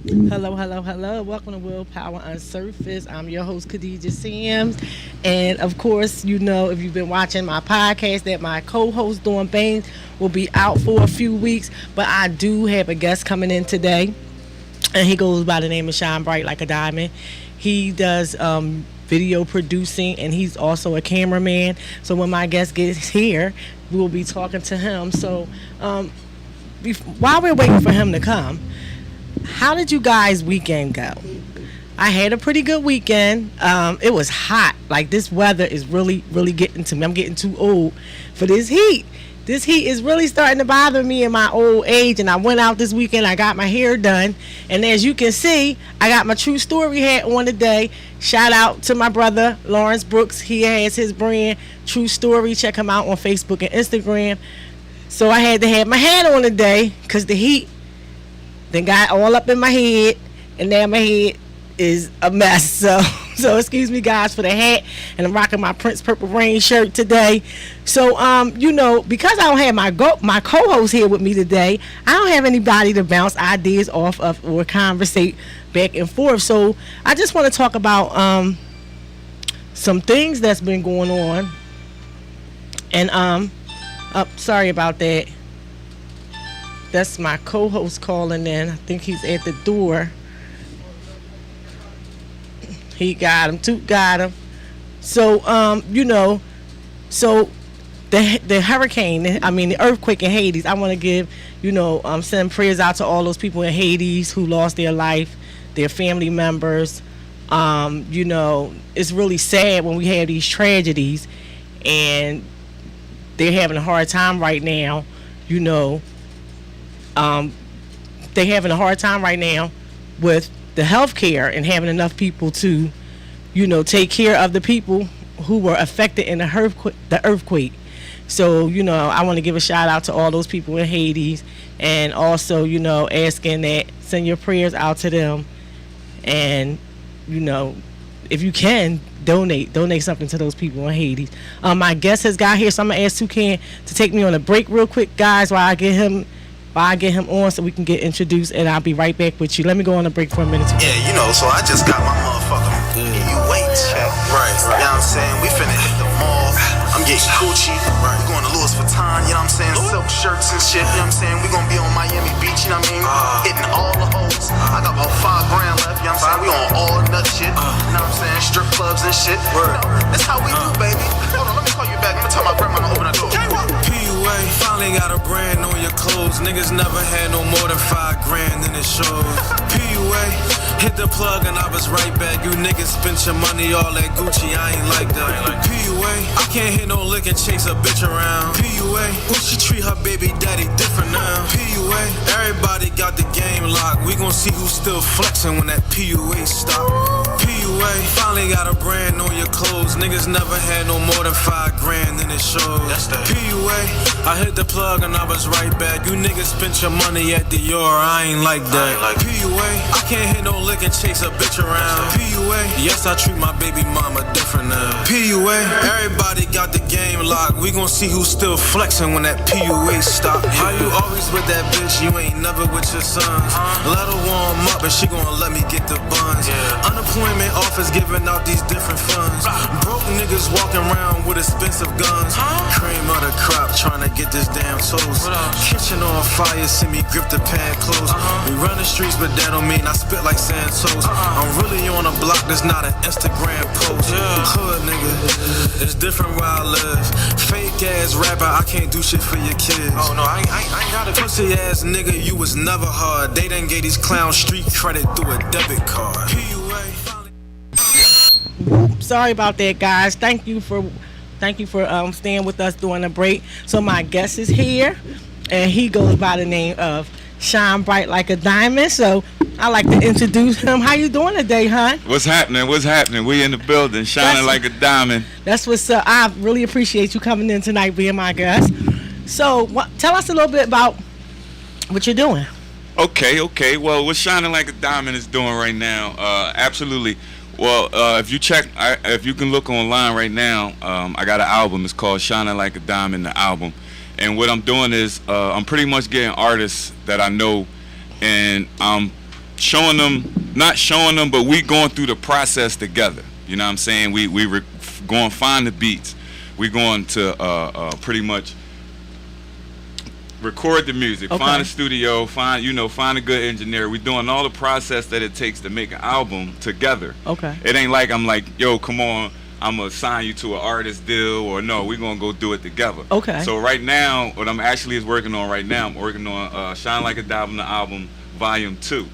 Hello, hello, hello. Welcome to WillPower UnSurfaced. I'm your host, Khadijah Sims. And of course, you know, if you've been watching my podcast, that my co host, doing Baynes, will be out for a few weeks. But I do have a guest coming in today, and he goes by the name of Shine Bright Like a Diamond. He does video producing, and he's also a cameraman. So when my guest gets here, we'll be talking to him. So while we're waiting for him to come, how did you guys' weekend go? I had a pretty good weekend. It was hot. Like, this weather is really, really getting to me. I'm getting too old for this heat. This heat is really starting to bother me in my old age. And I went out this weekend. I got my hair done. And as you can see, I got my True Story hat on today. Shout out to my brother, Lawrence Brooks. He has his brand, True Story. Check him out on Facebook and Instagram. So I had to have my hat on today because the heat then got all up in my head, and now my head is a mess. So excuse me, guys, for the hat, and I'm rocking my Prince Purple Rain shirt today. So you know, because I don't have my co-host here with me today, I don't have anybody to bounce ideas off of or conversate back and forth. So I just want to talk about some things that's been going on, and sorry about that. That's my co-host calling in. I think he's at the door. He got him. Toot got him. So, you know, so the hurricane, the earthquake in Haiti, I want to give, send prayers out to all those people in Haiti who lost their life, their family members. It's really sad when we have these tragedies, and they're having a hard time right now, they're having a hard time right now with the health care and having enough people to, take care of the people who were affected in the earthquake. So, I want to give a shout out to all those people in Haiti, and also, asking that send your prayers out to them, and, if you can, donate something to those people in Haiti. My guest has got here, so I'm gonna ask Toucan to take me on a break real quick, guys, while I get him on so we can get introduced, and I'll be right back with you. Let me go on a break for a minute. Yeah, so I just got my motherfucking weight check. Right. You know what I'm saying? We finna hit the mall. I'm getting Gucci. Right. We going to Louis Vuitton, you know what I'm saying? Silk shirts and shit, you know what I'm saying? We gonna be on Miami Beach, you know what I mean? Hitting all the hoes. I got about $5 left, you know what I'm saying? We on all nut shit, you know what I'm saying? Strip clubs and shit. That's how we do, baby. Hold on, let me call you back. Let me tell my grandma to open the door. PUA, finally got a brand on your clothes. Niggas never had no more than $5,000 in the shows. PUA, hit the plug and I was right back. You niggas spent your money all at Gucci, I ain't like that. PUA, I can't hit no lick and chase a bitch around. PUA, she treat her baby daddy different now. PUA, everybody got the game locked. We gon' see who's still flexing when that PUA stop. PUA, finally got a brand on your clothes. Niggas never had no more than $5,000 in the shows. PUA, I hit the plug and I was right back. You niggas spent your money at Dior, I ain't like that. PUA, I can't hit no lick and chase a bitch around. PUA, yes, I treat my baby mama different now. PUA, everybody got the game locked. We gon' see who's still flexing when that PUA stop. How you always with that bitch, you ain't never with your sons. Let her warm up and she gon' let me get the buns. Unemployment office giving out these different funds. Broke niggas walking around with expensive guns. Cream of the crop trying to get this damn toast. Kitchen on fire, see me grip the pan close. We run the streets, but that don't mean I spit like Santos. I'm really on a block that's not an Instagram post. Hood nigga, it's different where I live. Fake ass rapper, I can't do shit for your kids. Oh no, I ain't got it. Pussy ass nigga, you was never hard. They done gave these clowns street credit through a debit card. Sorry about that, guys. Thank you for staying with us during the break. So my guest is here, and he goes by the name of Shine Bright Like a Diamond. So I like to introduce him. How you doing today, hon? What's happening? We in the building, shining like a diamond. That's what's up. I really appreciate you coming in tonight, being my guest. So tell us a little bit about what you're doing. Okay. Well, what Shining Like a Diamond is doing right now, absolutely. Well, if you can look online right now, I got an album. It's called Shining Like a Diamond, the album. And what I'm doing is I'm pretty much getting artists that I know, and I'm not showing them, but we going through the process together. You know what I'm saying? We going to find the beats. We going to pretty much record the music, find a studio, find a good engineer. We're doing all the process that it takes to make an album together. Okay. It ain't like I'm like, yo, come on, I'm gonna sign you to an artist deal, or no, we're gonna go do it together. Okay. So right now, what I'm actually is working on right now, I'm working on Shine Like a Diamond, the album Volume 2.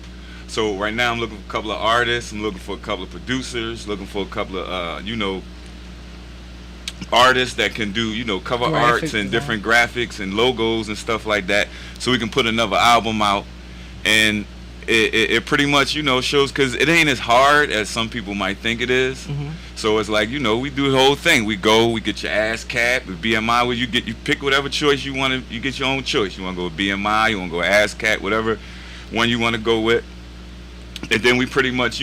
So right now I'm looking for a couple of artists, I'm looking for a couple of producers, looking for a couple of artists that can do cover arts and different graphics and logos and stuff like that, so we can put another album out. And it pretty much shows, because it ain't as hard as some people might think it is. So it's like we do the whole thing. We get your ASCAP with BMI, where you pick whatever choice you want to. You get your own choice. You want to go with BMI, you want to go ASCAP, whatever one you want to go with. And then we pretty much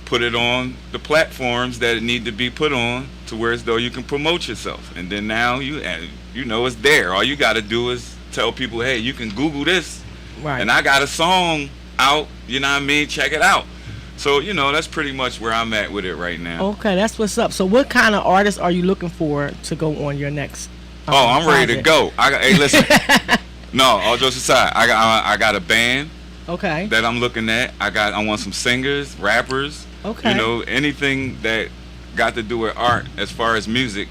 put it on the platforms that it need to be put on, to where as though you can promote yourself. And then now it's there. All you got to do is tell people, hey, you can Google this, right, and I got a song out, check it out. So that's pretty much where I'm at with it right now. Okay, that's what's up. So what kind of artists are you looking for to go on your next I'm ready to go. Hey, listen. No, all jokes aside, I got a band. Okay. That I'm looking at. I want some singers, rappers. Okay. Anything that got to do with art as far as music,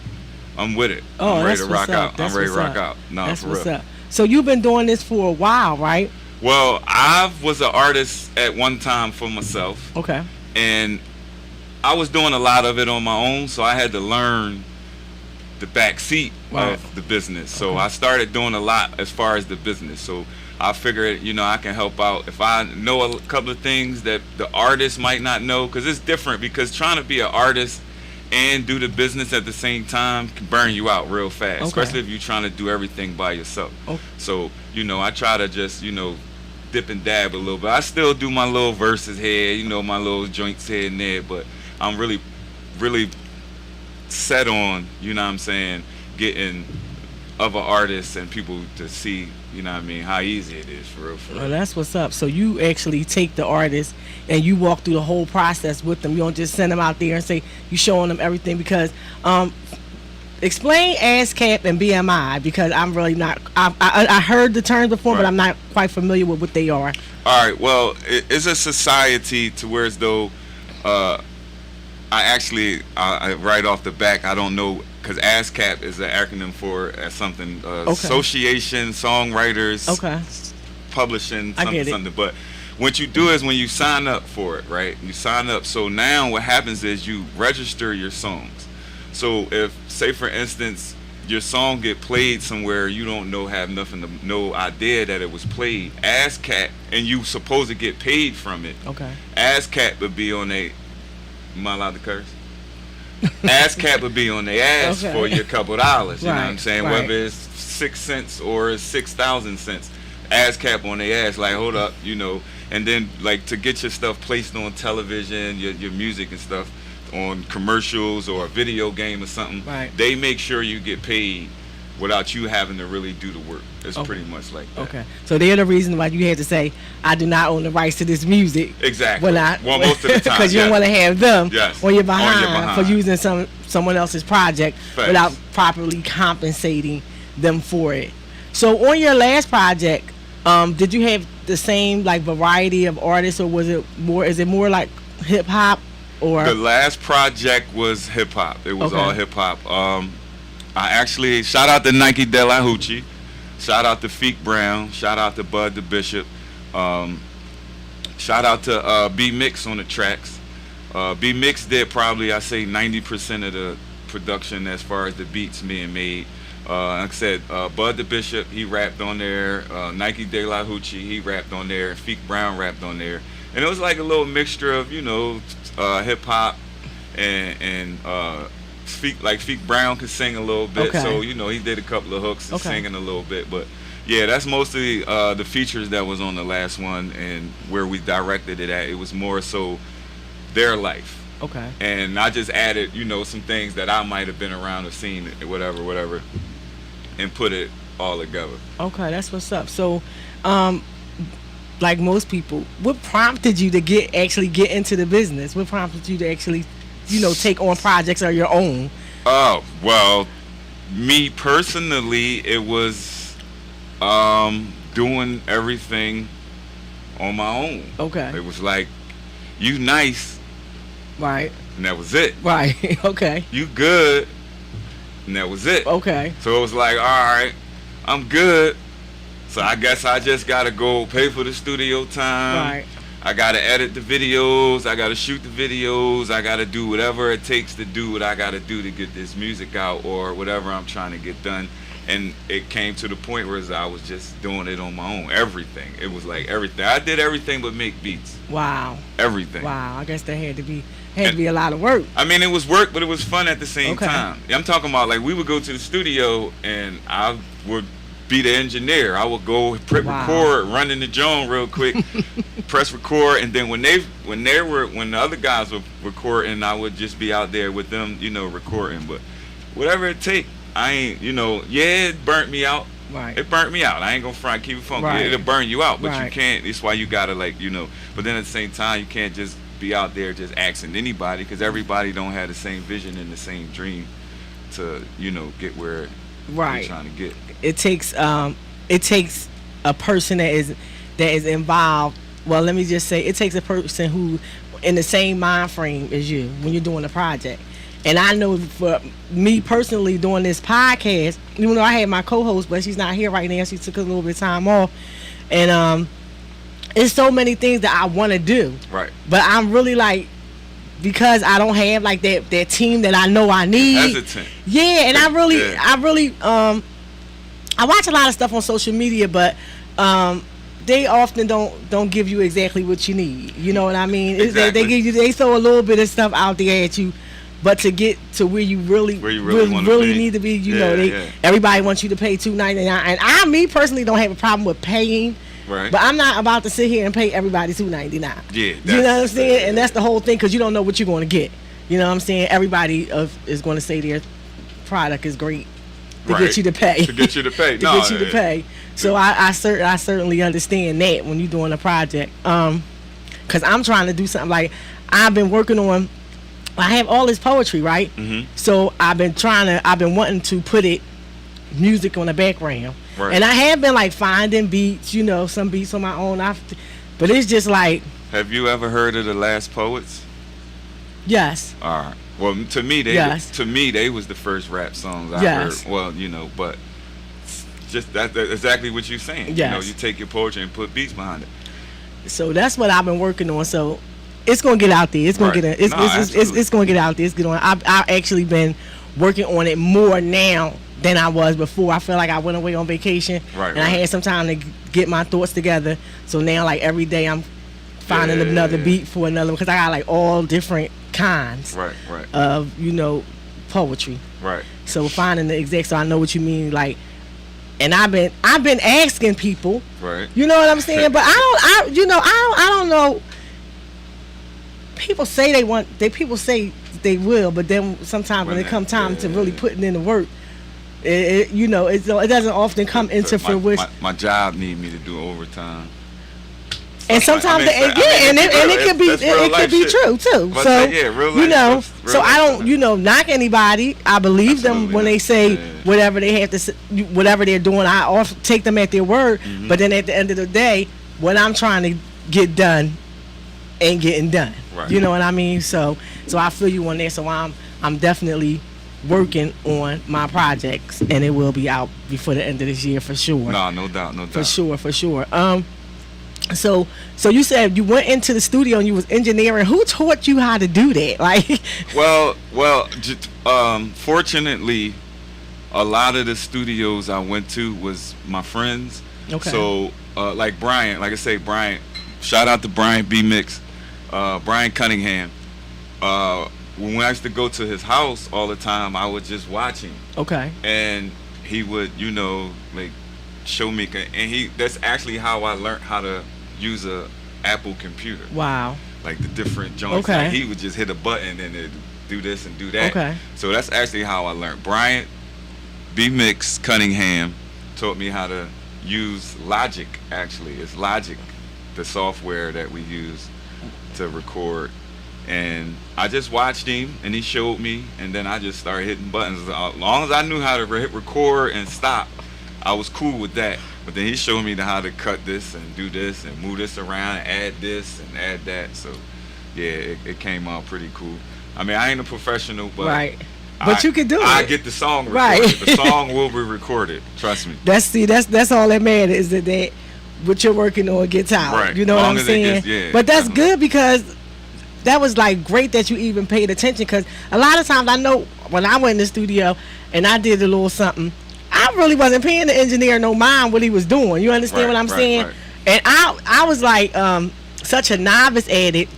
I'm with it. Oh, I'm ready to rock out. out. I'm ready to rock out. No, that's for what's real. Up. So you've been doing this for a while, right? Well, I was an artist at one time for myself. Okay. And I was doing a lot of it on my own, so I had to learn the back seat of the business. So I started doing a lot as far as the business. So I figured, I can help out if I know a couple of things that the artist might not know, because it's different. Because trying to be an artist and do the business at the same time can burn you out real fast, especially if you're trying to do everything by yourself. So, I try to just, dip and dab a little bit. I still do my little verses here, my little joints here and there, but I'm really, really set on, getting other artists and people to see, how easy it is, for real. Well, that's what's up. So you actually take the artist and you walk through the whole process with them. You don't just send them out there and say you showing them everything, because explain ASCAP and BMI, because I'm really not. I heard the terms before, but I'm not quite familiar with what they are. All right. Well, it's a society to where as though I right off the back, I don't know, because ASCAP is an acronym for something, Association Songwriters Publishing, something. But what you do is when you sign up for it, right? You sign up. So now what happens is you register your songs. So if, say for instance, your song get played somewhere you don't know, have no idea that it was played, ASCAP, and you supposed to get paid from it. ASCAP would be on a. Am I allowed to curse? ASCAP would be on their ass for you a couple dollars. You know what I'm saying? Whether it's 6 cents or it's 6,000 cents, ASCAP on their ass. Like, hold up, And then, like, to get your stuff placed on television, your music and stuff, on commercials or a video game or something, they make sure you get paid without you having to really do the work. It's pretty much like that. So they're the reason why you had to say, I do not own the rights to this music. Exactly. Well, most of the time. Because you don't want to have them on your behind for using someone else's project without properly compensating them for it. So on your last project, did you have the same variety of artists, or is it more like hip hop? Or the last project was hip hop. It was all hip hop. I actually shout out to Nike De La Hoochie, shout out to Feek Brown, shout out to Bud the Bishop, shout out to B Mix on the tracks. B Mix did probably, I say, 90% of the production as far as the beats being made. Like I said, Bud the Bishop, he rapped on there. Nike De La Hoochie, he rapped on there. And Feek Brown rapped on there. And it was like a little mixture of, hip hop and Feek Brown could sing a little bit. So, he did a couple of hooks and singing a little bit. But yeah, that's mostly the features that was on the last one, and where we directed it at. It was more so their life. And I just added, some things that I might have been around or seen, whatever, and put it all together. That's what's up. So, like most people, what prompted you to actually get into the business? What prompted you to actually, take on projects of your own? Oh, well, me personally, it was doing everything on my own. Okay. It was like, you nice, Right. and that was it. Right. Okay. You good, and that was it. Okay. So it was like, all right, I'm good. So I guess I just gotta go pay for the studio time. Right. I gotta edit the videos. I gotta shoot the videos. I gotta do whatever it takes to do what I gotta do to get this music out or whatever I'm trying to get done. And it came to the point where I was just doing it on my own. Everything. It was like everything. I did everything but make beats. Wow. Everything. Wow. I guess that had to be a lot of work. I mean, it was work, but it was fun at the same Okay. time. I'm talking about, like, we would go to the studio and I would be the engineer. I would go record, run in the joint real quick, press record, and then when the other guys were recording, I would just be out there with them, recording. But whatever it take, I ain't, it burnt me out. Right. It burnt me out. I ain't gonna front, keep it funky. Right. It'll burn you out, but Right. you can't. It's why you gotta, like, But then at the same time, you can't just be out there just asking anybody, because everybody don't have the same vision and the same dream to, get where Right. you're trying to get. It takes a person that is involved. Well, let me just say, it takes a person who in the same mind frame as you when you're doing a project. And I know for me personally doing this podcast, even though I had my co-host, but she's not here right now. She took a little bit of time off. And it's so many things that I want to do. Right. But I'm really like, because I don't have like that team that I know I need. Hesitant. Yeah, and I really Yeah. I watch a lot of stuff on social media, but they often don't give you exactly what you need. You know what I mean? Exactly. They throw a little bit of stuff out there at you, but to get to where you really need to be, everybody wants you to pay $2.99, and me personally don't have a problem with paying. Right. But I'm not about to sit here and pay everybody $2.99. Yeah. You know what I'm saying? And that's the whole thing, because you don't know what you're going to get. You know what I'm saying? Everybody is going to say their product is great to get you to pay. To get you to pay. To pay. So I certainly understand that when you're doing a project. Because I'm trying to do something like, I've been working on, I have all this poetry, right? Mm-hmm. So I've been wanting to put music on the background. Right. And I have been like finding beats, some beats on my own. But it's just like. Have you ever heard of the Last Poets? Yes. All right. Well, to me, they was the first rap songs I heard. Well, but just that's exactly what you're saying. Yes. You take your poetry and put beats behind it. So that's what I've been working on. So it's gonna get out there. It's gonna get it's gonna get out there. It's going. I've actually been working on it more now than I was before. I feel like I went away on vacation, I had some time to get my thoughts together. So now, like, every day I'm finding another beat for another, because I got like all different kinds of poetry. Right. So finding the exact, so I know what you mean, like. And I've been asking people. Right. You know what I'm saying? But I don't know. People say people say they will, but then sometimes when it comes time to really putting in the work, it doesn't often come into fruition. My job need me to do overtime. And sometimes it could be true too. So so I don't knock anybody. I believe them when they say whatever they have to say, whatever they're doing. I take them at their word. Mm-hmm. But then at the end of the day, what I'm trying to get done ain't getting done. Right. You know what I mean? So I feel you on there. So I'm definitely working on my projects, and it will be out before the end of this year for sure. No doubt. For sure. So you said you went into the studio and you was engineering. Who taught you how to do that? Like, fortunately, a lot of the studios I went to was my friends. Okay. So, like Brian, like I say, Brian, shout out to Brian B Mix, Brian Cunningham. When I used to go to his house all the time, I would just watch him. Okay. And he would, like, show me, and that's actually how I learned how to use a Apple computer. Wow. Like the different joints. Okay. Like he would just hit a button and it'd do this and do that. Okay. So that's actually how I learned. Brian B Mix Cunningham taught me how to use Logic. Actually, it's Logic. the software that we use to record. And I just watched him, and he showed me, and then I just started hitting buttons. As long as I knew how to hit record and stop, I was cool with that. But then he showed me how to cut this and do this and move this around, and add this and add that. So yeah, it came out pretty cool. I mean, I ain't a professional, but right. But you can do it. I get the song recorded. Right. The song will be recorded. Trust me. That's all that matters, is that what you're working on gets out. Right. You know what I'm saying? But that's good, because that was like great that you even paid attention, because a lot of times I know when I went in the studio and I did a little something, I really wasn't paying the engineer no mind what he was doing. You understand what I'm saying? Right. And I was like such a novice at it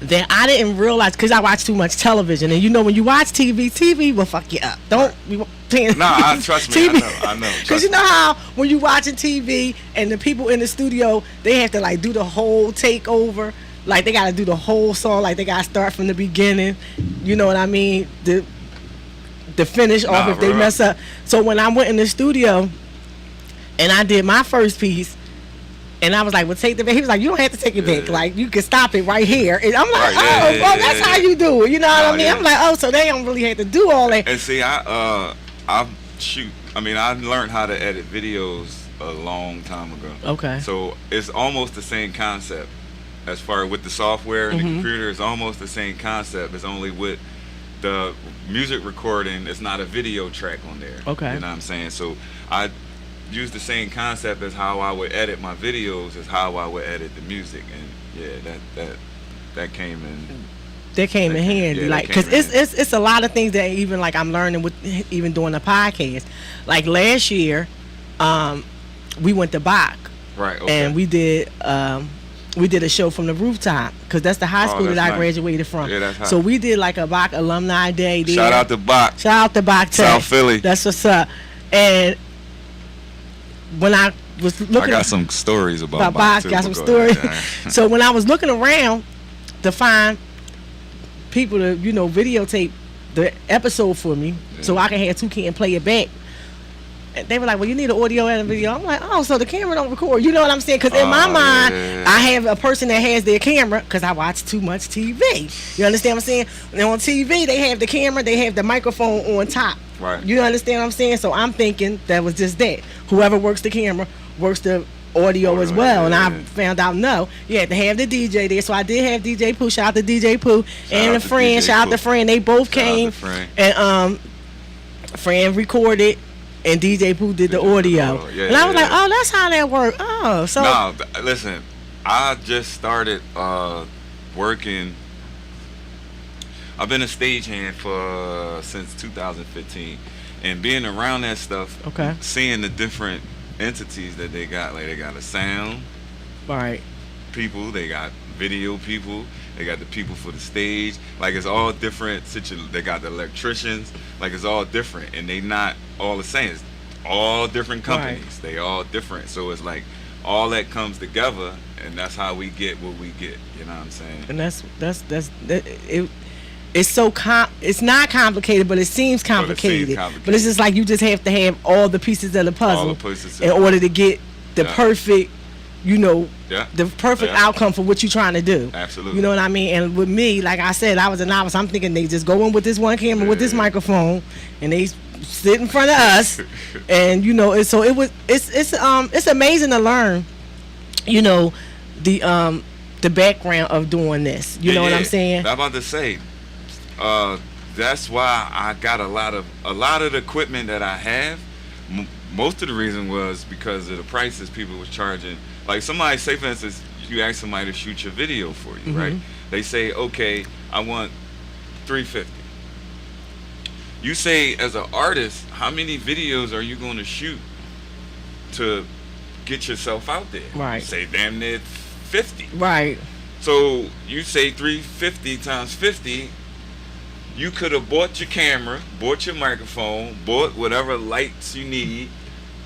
that I didn't realize, because I watch too much television, and you know when you watch TV will fuck you up. Don't be paying. No, trust me. TV. I know. Because you know how when you watching TV and the people in the studio, they have to like do the whole takeover. Like they gotta do the whole song, like they gotta start from the beginning. You know what I mean? The finish off if they mess up. So when I went in the studio and I did my first piece, and I was like, well, take the back. He was like, you don't have to take it back. Like, you can stop it right here. And I'm like, that's how you do it. You know what I mean? Yeah. I'm like, oh, so they don't really have to do all that. And see, I learned how to edit videos a long time ago. Okay. So it's almost the same concept. As far with the software and the computer, it's almost the same concept. It's only with the music recording, it's not a video track on there. Okay. You know what I'm saying? So I use the same concept as how I would edit my videos as how I would edit the music. And yeah, that came in. That came in handy, like, because it's a lot of things that even like I'm learning with even doing the podcast. Like last year, we went to Bach, right? Okay. And we did a show from the rooftop, because that's the high school that I graduated from. Yeah, that's hot. So we did like a Bach alumni day there. Shout out to Bach. Shout out to Bach Tech. South Philly. That's what's up. And when I was looking, I got some stories about Bach. Got some stories. So when I was looking around to find people to videotape the episode for me, so I can have Toucan and play it back. And they were like, well, you need an audio and a video. I'm like, oh, so the camera don't record. You know what I'm saying? Because in my mind, I have a person that has their camera, because I watch too much TV. You understand what I'm saying? And on TV, they have the camera, they have the microphone on top. Right. You understand what I'm saying? So I'm thinking that was just that. Whoever works the camera works the audio as well. And I found out, no, you had to have the DJ there. So I did have DJ Pooh. Shout out to DJ Pooh. And a friend. Shout out to Friend. They both came. And Friend recorded. And DJ Pooh did the audio. And I was like, oh, that's how that worked. Oh, so. No, listen, I just started working. I've been a stagehand since 2015. And being around that stuff, seeing the different entities that they got. Like, they got a sound people, they got video people, they got the people for the stage. Like, it's all different. They got the electricians. Like, it's all different, and they not all the same. It's all different companies. They all different. So it's like all that comes together, and that's how we get what we get. You know what I'm saying? And that's it. It's it's not complicated, but it seems complicated. But it's just like you just have to have all the pieces of the puzzle in order to get the perfect, the perfect outcome for what you're trying to do. Absolutely. You know what I mean? And with me, like I said, I was a novice. I'm thinking they just go in with this one camera with this microphone, and they sit in front of us, and so it's amazing to learn, the background of doing this. You know what I'm saying? I'm about to say, that's why I got a lot of the equipment that I have. Most of the reason was because of the prices people was charging. Like, somebody, say for instance, you ask somebody to shoot your video for you, right? They say, okay, I want $350. You say, as an artist, how many videos are you going to shoot to get yourself out there? Right. You say, damn near 50. Right. So you say 350 times 50. You could have bought your camera, bought your microphone, bought whatever lights you need,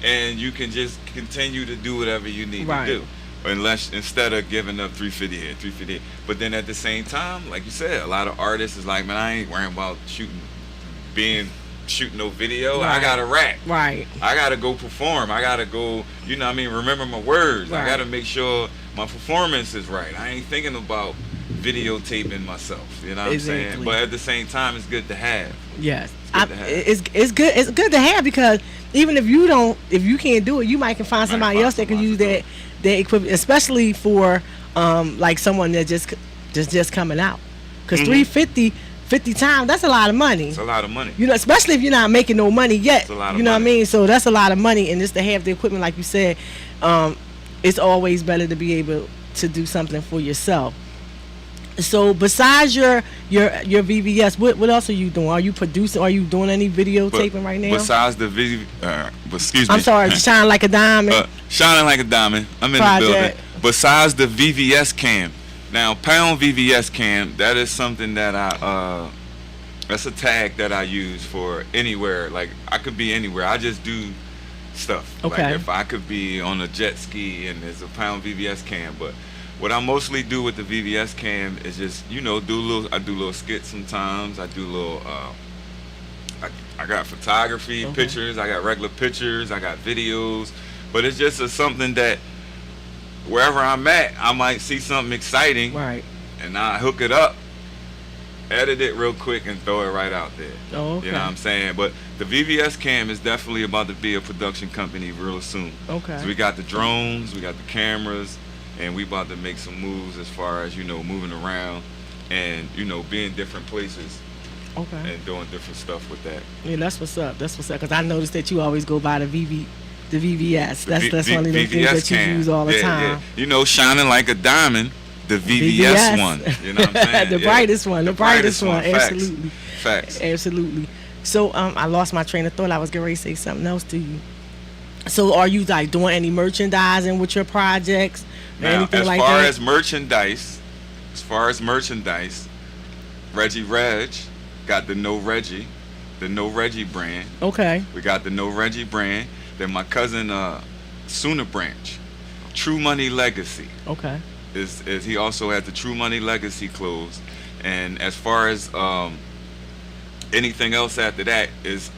and you can just continue to do whatever you need to do. Instead of giving up 350 here, 350 here. But then at the same time, like you said, a lot of artists is like, man, I ain't worrying about shooting no video. I got to rap. Right. I got to go perform. I got to go, remember my words. Right. I got to make sure my performance is right. I ain't thinking about videotaping myself. You know what I'm saying? But at the same time, it's good to have. Yes, It's it's good to have, because even if you can't do it, you might can find somebody else that can use that equipment, especially for like someone that just coming out, because 350 50 times, that's a lot of money. It's a lot of money. You know, especially if you're not making no money yet. It's a lot of you know money. what I mean? So that's a lot of money, and just to have the equipment, like you said, it's always better to be able to do something for yourself. So besides your VVS, what else are you doing? Are you producing? Are you doing any videotaping right now? Besides the excuse me. I'm sorry, Shine Like a Diamond. Shining Like a Diamond. I'm in the building. Besides the VVS cam. Now, pound VVS cam, that is something that that's a tag that I use for anywhere. Like, I could be anywhere. I just do stuff. Okay. Like, if I could be on a jet ski and there's a pound VVS cam. But what I mostly do with the VVS cam is just, I do little skits sometimes. I do little, I got photography, pictures. I got regular pictures. I got videos. But it's just something that wherever I'm at, I might see something exciting, Right. and I hook it up, edit it real quick, and throw it right out there. Oh, okay. You know what I'm saying? But the VVS cam is definitely about to be a production company real soon. Okay. So we got the drones, we got the cameras, and we about to make some moves as far as, moving around and, being different places. Okay. And doing different stuff with that. Yeah, that's what's up. That's what's up. Because I noticed that you always go by the VVS. That's one of the things that you use all the time. Yeah. Shining like a diamond, the VVS one. You know what I'm saying? The brightest one. The brightest one. Facts. Absolutely. Facts. Absolutely. So I lost my train of thought. I was getting ready to say something else to you. So are you like doing any merchandising with your projects or anything like that? As far as merchandise, Reggie Reg got the No Reggie brand. Okay. We got the No Reggie brand. Then my cousin Sooner Branch, True Money Legacy. Okay. Is he also has the True Money Legacy clothes. And as far as anything else after that is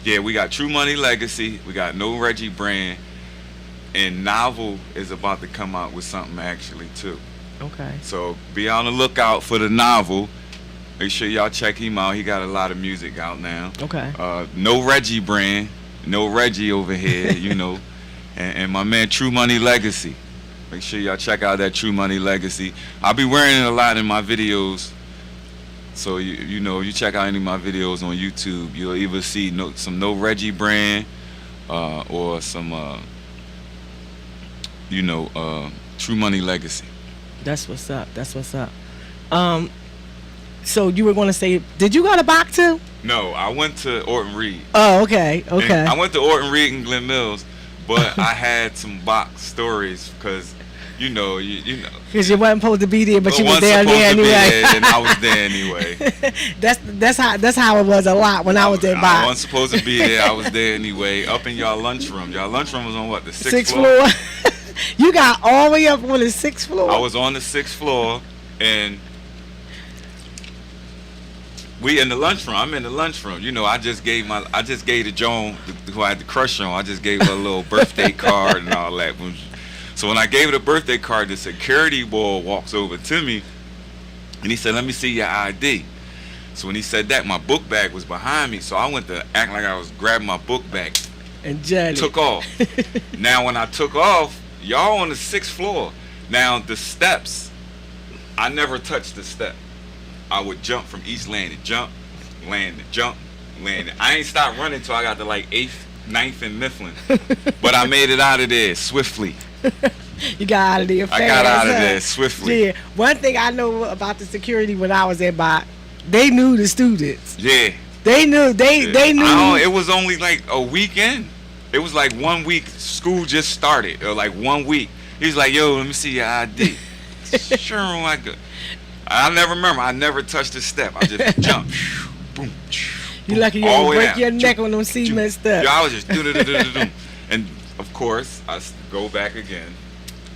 we got True Money Legacy, we got No Reggie brand, and Novel is about to come out with something actually too. Okay. So be on the lookout for the Novel. Make sure y'all check him out. He got a lot of music out now. Okay. No Reggie brand. No Reggie over here, and my man True Money Legacy. Make sure y'all check out that True Money Legacy. I'll be wearing it a lot in my videos. So you check out any of my videos on YouTube, you'll either see some No Reggie brand or some True Money Legacy. That's what's up. That's what's up. So you were going to say, did you go to Bach too? No, I went to Orton Reed. Oh, okay. Okay. And I went to Orton Reed in Glen Mills, but I had some Bach stories because, you know. Because you wasn't supposed to be there, but you were there anyway. And I was there anyway. That's how it was a lot when I was at Bach. I wasn't supposed to be there. I was there anyway. Up in y'all lunchroom. Y'all lunchroom was on what, the sixth floor? You got all the way up on the 6th floor. I was on the 6th floor, and we in the lunchroom. I'm in the lunchroom. I just gave the Joan who I had the crush on. I just gave her a little birthday card and all that. So when I gave her the birthday card, the security boy walks over to me, and he said, "Let me see your ID." So when he said that, my book bag was behind me. So I went to act like I was grabbing my book bag. And Jenny took off. Now when I took off, y'all on the 6th floor. Now the steps, I never touched the step. I would jump from each landing. Jump, landing, jump, landing. I ain't stopped running till I got to like 8th, 9th, and Mifflin. But I made it out of there swiftly. You got out of there fast. I got out of there swiftly. Yeah. One thing I know about the security when I was at Bach, they knew the students. Yeah. They knew. They knew. It was only like a weekend. It was like 1 week. School just started. Or like 1 week. He was like, "Yo, let me see your ID." Sure, like I never remember. I never touched the step. I just jumped. Boom. You lucky you didn't break your neck on them cement steps. Yeah, I was just do. And of course, I go back again.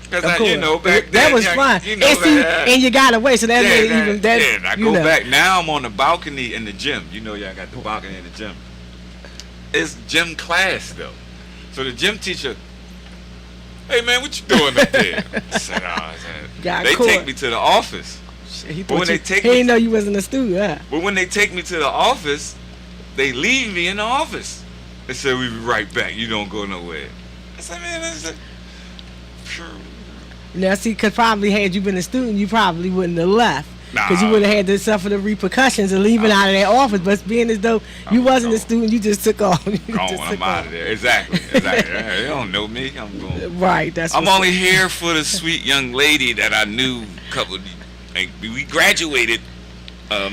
Because back that then, was fun. And you got away, so that made it even that. Yeah, I go back. Now I'm on the balcony in the gym. Y'all got the balcony in the gym. It's gym class though. So the gym teacher, Hey man, what you doing up there? I said, they caught. take me to the office. He didn't know you wasn't a student, huh? But when they take me to the office, they leave me in the office. They said, we'll be right back. You don't go nowhere. I said, man, that's a... Now, see, because probably had you been a student, you probably wouldn't have left. Because you would have had to suffer the repercussions of leaving out of that office. But being as though you wasn't a student, you just took off. I'm out of there. Exactly. They don't know me. I'm going. Right. I'm only here for the sweet young lady that I knew we graduated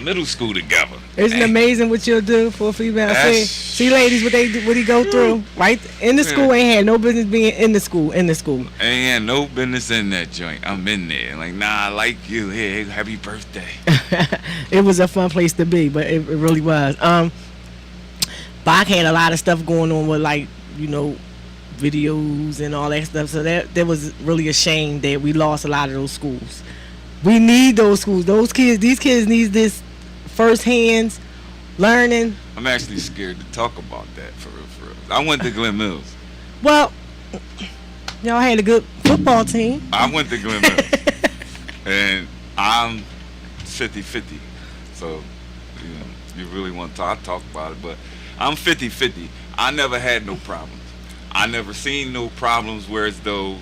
middle school together. Isn't it amazing what you'll do for a female? See, ladies, what he go through, right? In the school, ain't had no business being in the school. Ain't had no business in that joint. I'm in there. Like, nah, I like you. Hey, happy birthday. It was a fun place to be, but it really was. Bach had a lot of stuff going on with, like, videos and all that stuff. So that was really a shame that we lost a lot of those schools. We need those schools. These kids need this first-hand learning. I'm actually scared to talk about that for real. I went to Glen Mills. Well, y'all had a good football team. I went to Glen Mills. And I'm 50-50. So, you really want to talk about it. But I'm 50-50. I never had no problems. I never seen no problems where as though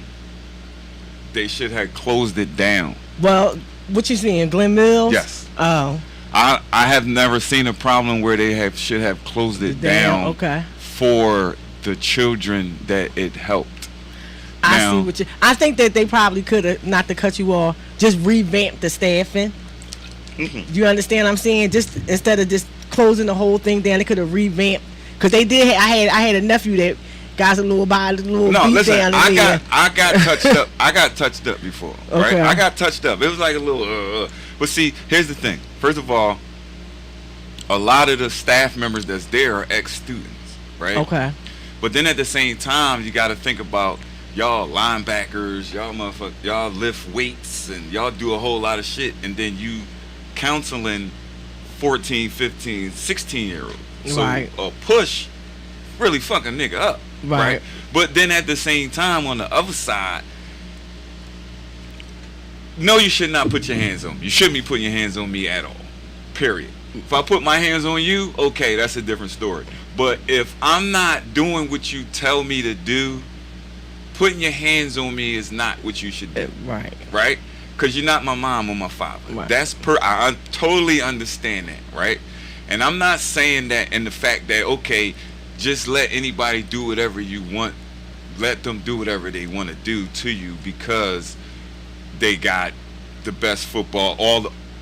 they should have closed it down. Well, what you seeing, Glen Mills? Yes. Oh. I have never seen a problem where they should have closed it down. Okay. For the children that it helped. I think that they probably could have, not to cut you off, just revamped the staffing. Mm-hmm. You understand what I'm saying? Just instead of just closing the whole thing down, they could have revamped. Because they did. I had a nephew that got a little beat down. I got touched up. I got touched up before, right? Okay. I got touched up. It was like a little. But see, here's the thing. First of all, a lot of the staff members that's there are ex-students, right? Okay. But then at the same time, you got to think about y'all linebackers, y'all lift weights, and y'all do a whole lot of shit, and then you counseling 14, 15, 16-year-olds. So right. A push really fuck a nigga up. Right. But then at the same time, on the other side, no, you should not put your hands on me. You shouldn't be putting your hands on me at all. Period. If I put my hands on you, okay, that's a different story. But if I'm not doing what you tell me to do, putting your hands on me is not what you should do. Right. Right? Because you're not my mom or my father. Right. I totally understand that, right? And I'm not saying that in the fact that, okay, just let anybody do whatever you want. Let them do whatever they want to do to you because they got the best football,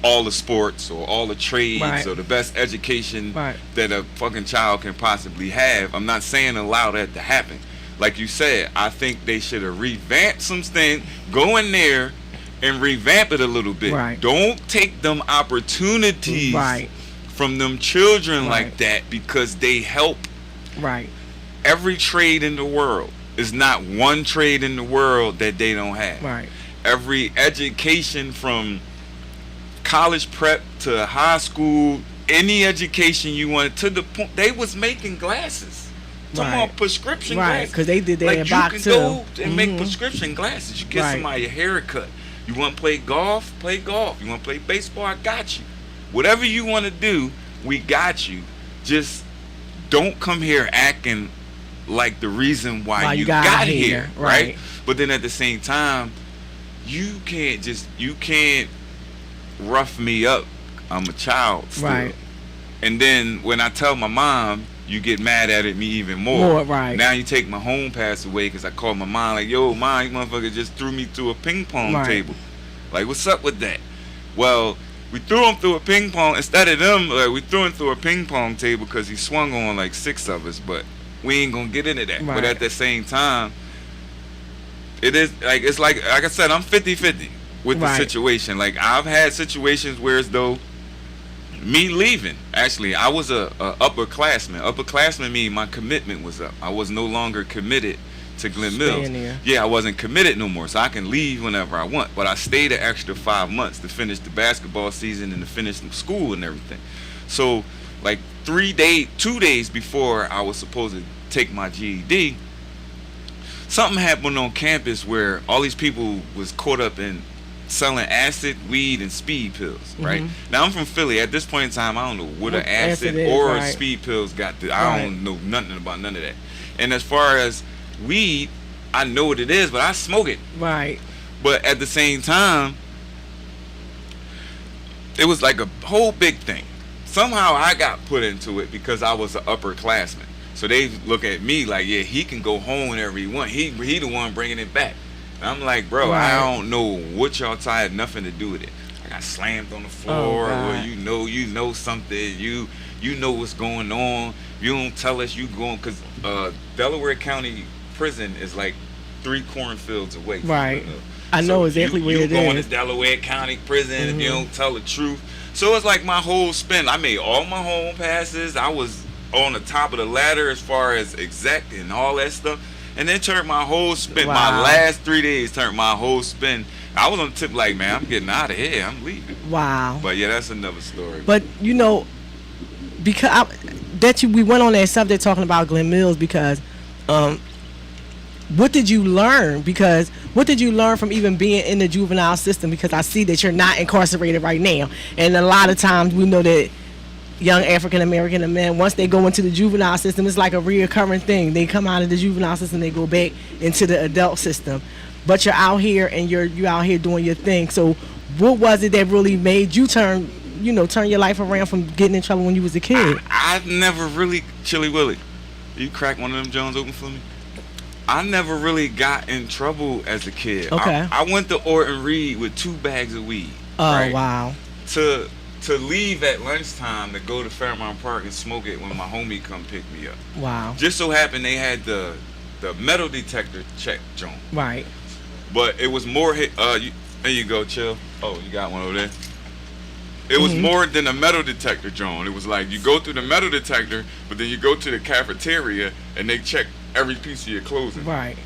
all the sports or all the trades right. or the best education right. that a fucking child can possibly have. I'm not saying allow that to happen. Like you said, I think they should have revamped some things. Go in there and revamp it a little bit. Right. Don't take them opportunities right. from them children right. like that because they help. Right. Every trade in the world is not one trade in the world that they don't have. Right. Every education from college prep to high school, any education you wanted, to the point they was making glasses. Talking about prescription right. glasses. Because they did that like in box too. You can go and make mm-hmm. prescription glasses. You get right. somebody a haircut. You want to play golf? Play golf. You want to play baseball? I got you. Whatever you want to do, we got you. Just don't come here acting like the reason why you got here, right? But then at the same time, you can't rough me up. I'm a child still. Right. And then when I tell my mom, you get mad at me even more. Right. Now you take my home pass away because I called my mom like, yo, mom, you motherfucker just threw me through a ping pong right. table. Like, what's up with that? Well, we threw him through a ping pong. Instead of them, we threw him through a ping pong table because he swung on like 6 of us. But we ain't going to get into that. Right. But at the same time, it's like I said, I'm 50-50 with right. the situation. Like, I've had situations where as though me leaving, actually, I was a upperclassman. Upperclassman mean my commitment was up. I was no longer committed to Glen Mills. Yeah, I wasn't committed no more, so I can leave whenever I want. But I stayed an extra 5 months to finish the basketball season and to finish school and everything. So, like 2 days before I was supposed to take my GED, something happened on campus where all these people was caught up in selling acid, weed, and speed pills, right? Now, I'm from Philly. At this point in time, I don't know what an acid is, or right. speed pills got to. I don't know nothing about none of that. And as far as weed, I know what it is, but I smoke it. Right. But at the same time, it was like a whole big thing. Somehow I got put into it because I was an upperclassman. So they look at me like, yeah, he can go home whenever he want. He the one bringing it back. And I'm like, bro, Right. I don't know what y'all had nothing to do with it. I got slammed on the floor. Or you know something. You know what's going on. You don't tell us you going, because Delaware County Prison is like 3 cornfields away. Right. I know exactly where it is. You going to Delaware County Prison if you don't tell the truth. So it's like my whole spin. I made all my home passes. I was on the top of the ladder as far as exec and all that stuff. And then turned my whole spin. Wow. My last 3 days turned my whole spin. I was on the tip like, man, I'm getting out of here. I'm leaving. Wow. But yeah, that's another story. But you know, because we went on that subject talking about Glen Mills because, what did you learn? Because what did you learn from even being in the juvenile system? Because I see that you're not incarcerated right now, and a lot of times we know that young African American men, once they go into the juvenile system, it's like a reoccurring thing. They come out of the juvenile system, they go back into the adult system. But you're out here and you're out here doing your thing. So what was it that really made you turn your life around from getting in trouble when you was a kid? I've never really, Chili Willie, you crack one of them Jones open for me? I never really got in trouble as a kid. Okay. I went to Orton Reed with 2 bags of weed. Oh, right? wow. To leave at lunchtime to go to Fairmount Park and smoke it when my homie come pick me up. Wow. Just so happened they had the metal detector check joint. Right. But it was more there you go, chill. Oh, you got one over there. It was more than a metal detector, John. It was like you go through the metal detector, but then you go to the cafeteria and they check every piece of your clothing. Right.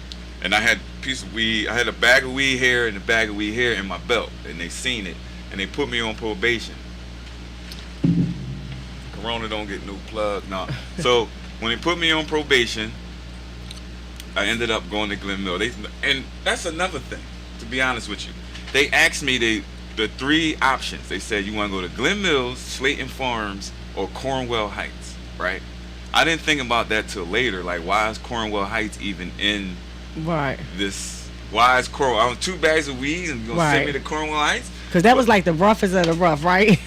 And I had a piece of weed. I had a bag of weed here and a bag of weed here in my belt, and they seen it, and they put me on probation. Corona don't get no plug, nah. So when they put me on probation, I ended up going to Glen Mill. And that's another thing, to be honest with you. They asked me the 3 options. They said you want to go to Glen Mills, Slayton Farms, or Cornwell Heights, right? I didn't think about that till later. Like, why is Cornwell Heights even in this? Why is Cornwell? I was 2 bags of weed and you gonna send me to Cornwell Heights? Because that was like the roughest of the rough, right?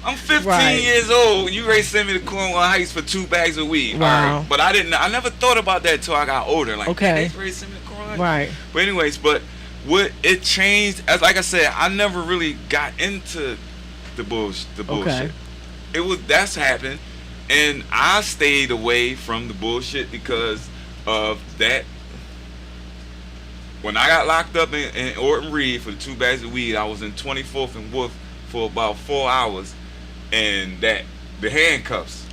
I'm 15 years old. You ready to send me to Cornwell Heights for 2 bags of weed? Wow. All right. But I never thought about that till I got older. Like, okay. They ready to send me to Cornwell Heights? Right. But anyways, what it changed, as like I said, I never really got into the bullshit. Okay. That's happened, and I stayed away from the bullshit because of that. When I got locked up in Orton Reed for the 2 bags of weed, I was in 24th and Wolf for about 4 hours, and the handcuffs.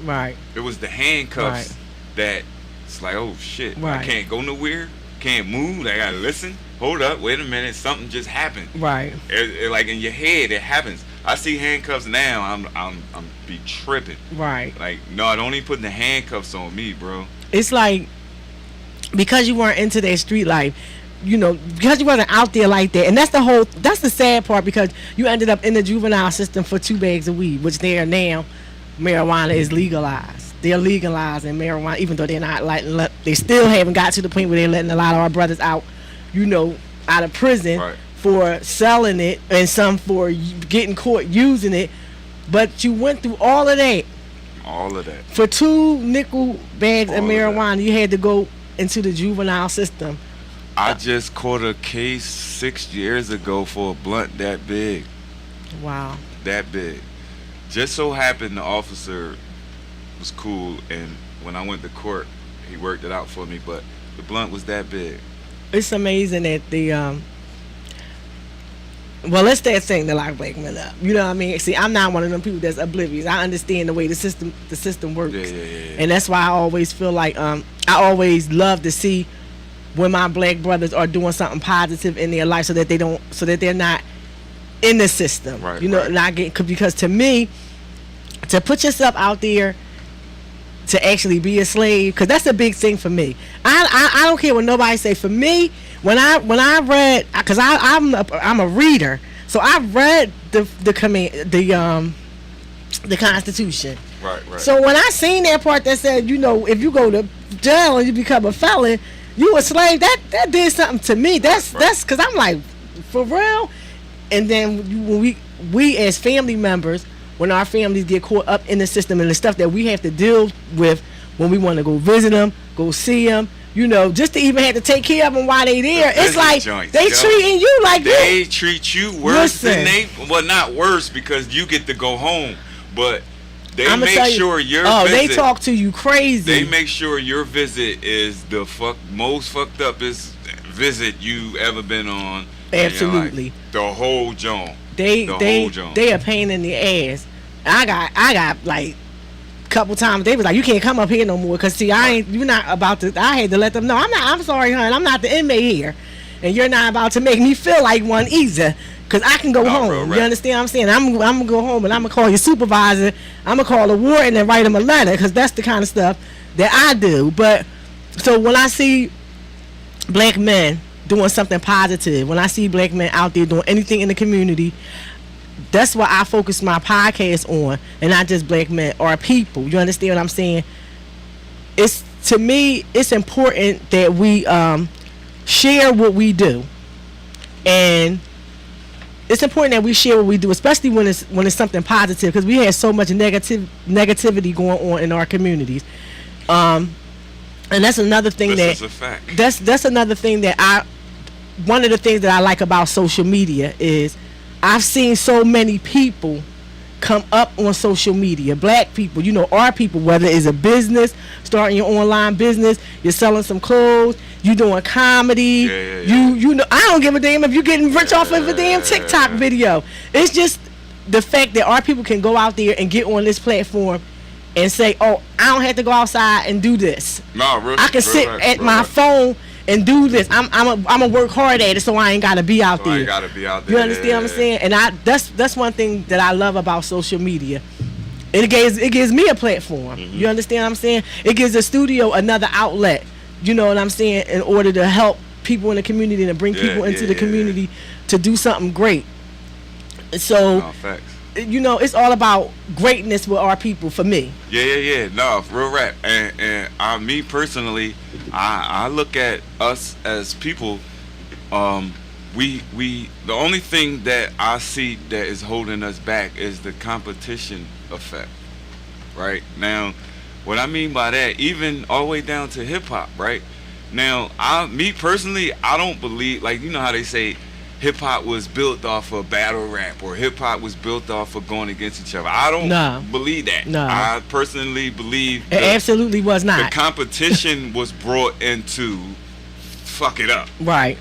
Right. It was the handcuffs that it's like, oh shit, I can't go nowhere, can't move, I gotta listen. Hold up, wait a minute, something just happened. Right. It, like in your head, it happens. I see handcuffs now, I'm be tripping. Right. Like, no, don't even put the handcuffs on me, bro. It's like, because you weren't into that street life, because you wasn't out there like that, and that's the sad part, because you ended up in the juvenile system for 2 bags of weed, which they are now. Marijuana is legalized. They're legalizing marijuana, even though they're not they still haven't got to the point where they're letting a lot of our brothers out, out of prison for selling it, and some for getting caught using it. But you went through all of that. All of that. For 2 nickel bags of marijuana, you had to go into the juvenile system. I just caught a case 6 years ago for a blunt that big. Wow. That big. Just so happened the officer was cool, and when I went to court, he worked it out for me, but the blunt was that big. It's amazing that let's start saying the lock black men up. You know what I mean? See, I'm not one of them people that's oblivious. I understand the way the system works. Yeah. And that's why I always feel like I always love to see when my black brothers are doing something positive in their life, so that they're not in the system. Right. Not getting, because to me, to put yourself out there to actually be a slave, because that's a big thing for me. I don't care what nobody say. For me, when I read, because I'm a reader, so I read the Constitution. Right. So when I seen that part that said, you know, if you go to jail and you become a felon, you a slave, that did something to me. That's because I'm like, for real. And then when we as family members, when our families get caught up in the system and the stuff that we have to deal with when we want to go visit them, go see them, you know, just to even have to take care of them while they there, it's like they treating you like they treat you worse Listen. than well, not worse because you get to go home, but they make sure your visit. They talk to you crazy. They make sure your visit is the most fucked up visit you ever been on. Absolutely. Like, the whole Joan. They a pain in the ass. I got like a couple times they was like, you can't come up here no more, cause see you're not about to. I had to let them know I'm sorry, hon, I'm not the inmate here, and you're not about to make me feel like one either. Cause I can go home. You understand what I'm saying? I'm gonna go home and I'm gonna call your supervisor. I'm gonna call the warden and write him a letter, cause that's the kind of stuff that I do. But so when I see black men doing something positive, when I see black men out there doing anything in the community, that's what I focus my podcast on, and not just black men or people. You understand what I'm saying? It's, to me, it's important that we share what we do, and it's important that we share what we do, especially when it's something positive, because we have so much negativity going on in our communities. And that's another thing This is a fact. That's another thing that one of the things that I like about social media is I've seen so many people come up on social media, black people, you know, our people, whether it's a business, starting your online business, you're selling some clothes, you doing comedy, you know, I don't give a damn if you're getting rich off of a damn TikTok video. It's just the fact that our people can go out there and get on this platform and say, oh, I don't have to go outside and do this. I can sit at my phone and do this. I'm a work hard at it, so I ain't gotta be out there. You understand what I'm saying? And that's one thing that I love about social media. It gives me a platform. Mm-hmm. You understand what I'm saying? It gives the studio another outlet. You know what I'm saying? In order to help people in the community and bring people into the community to do something great. So, facts. You know, it's all about greatness with our people for me. Yeah. No, real rap. And me personally, I look at us as people. We the only thing that I see that is holding us back is the competition effect. Right now, what I mean by that, even all the way down to hip hop. Right now, me personally, I don't believe, like, you know how they say hip hop was built off of battle rap, or hip hop was built off of going against each other. I don't believe that. No. I personally believe it absolutely was not. The competition was brought into fuck it up. Right.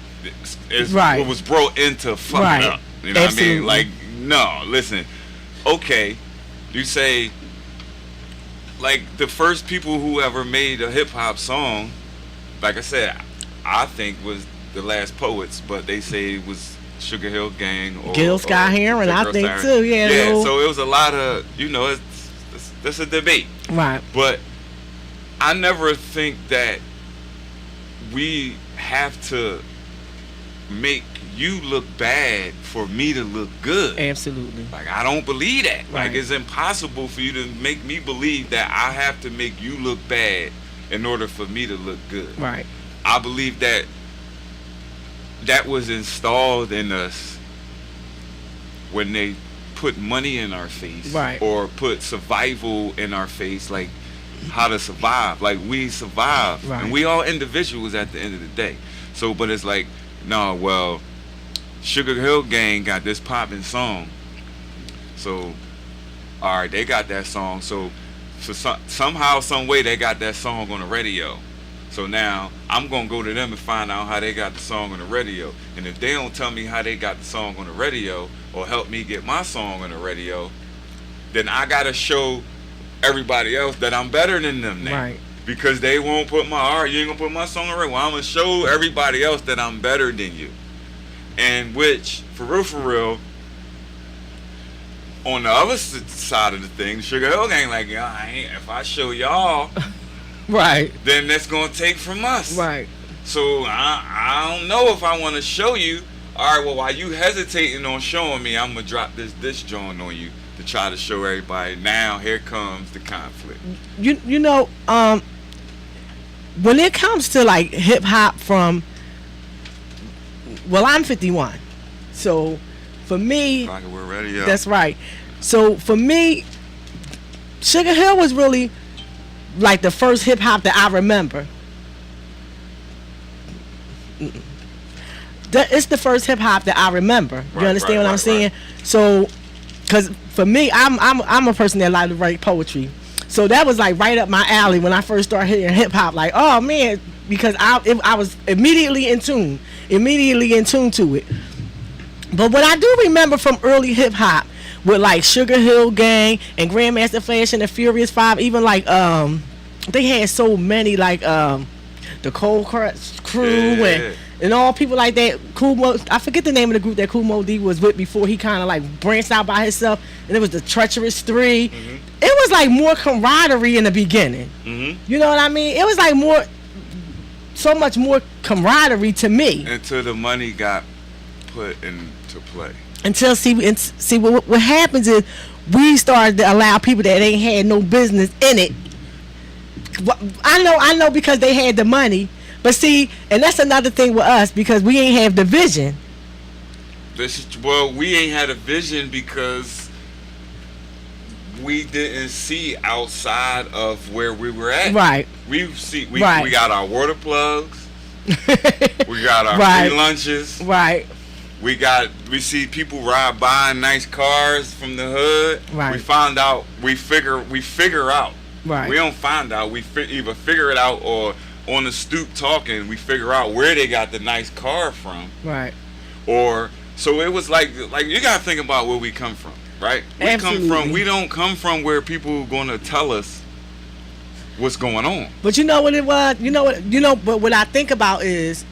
It's what was brought into fuck it up. You know absolutely. what I mean? Like, no, listen. Okay, you say, like, the first people who ever made a hip hop song, like I said, I think was the Last Poets, but they say it was Sugar Hill Gang or Gil Scott Heron, I think too. Yeah. So it was a lot of, you know, it's a debate. Right. But I never think that we have to make you look bad for me to look good. Absolutely. Like, I don't believe that. Right. Like, it's impossible for you to make me believe that I have to make you look bad in order for me to look good. Right. I believe that was installed in us when they put money in our face, right, or put survival in our face, like how to survive. Like, we survive, right, and we all individuals at the end of the day. So, but it's like, no, well, Sugar Hill Gang got this popping song, so all right, they got that song, so somehow, some way, they got that song on the radio. So now I'm gonna go to them and find out how they got the song on the radio. And if they don't tell me how they got the song on the radio, or help me get my song on the radio, then I gotta show everybody else that I'm better than them now. Right. Because they won't put you ain't gonna put my song on the radio. Well, I'm gonna show everybody else that I'm better than you. And which, for real, on the other side of the thing, Sugar Hill Gang like, if I show y'all, right, then that's gonna take from us. Right. So I don't know if I want to show you. All right, well, while you hesitating on showing me, I'm gonna drop this joint on you to try to show everybody. Now here comes the conflict. You know, when it comes to like hip hop from, well, I'm 51, so for me, Rocket World Radio. that's right. So for me, Sugar Hill was really like the first hip hop that I remember. It's the first hip hop that I remember. You understand what I'm saying? So, because for me, I'm a person that likes to write poetry. So that was like right up my alley when I first started hearing hip hop. Like, oh man, because I was immediately in tune to it. But what I do remember from early hip hop with like Sugar Hill Gang and Grandmaster Flash and the Furious Five, even like they had so many like the Cold Crew and all people like that. Kool Mo, I forget the name of the group that Kool Mo D was with before he kind of like branched out by himself. And it was the Treacherous Three. Mm-hmm. It was like more camaraderie in the beginning. Mm-hmm. You know what I mean? It was like so much more camaraderie to me. Until the money got put into play. Until see what happens is we started to allow people that ain't had no business in it. I know because they had the money. But see, and that's another thing with us because we ain't have the vision. We ain't had a vision because we didn't see outside of where we were at. Right. We got our water plugs. We got our free lunches. Right. We see people ride by in nice cars from the hood. Right. We found out. We figure out. Right. We don't find out. We either figure it out or on the stoop talking, we figure out where they got the nice car from. Right. Or so it was like you gotta think about where we come from, right? We don't come from where people are gonna tell us what's going on. But you know what it was? But what I think about is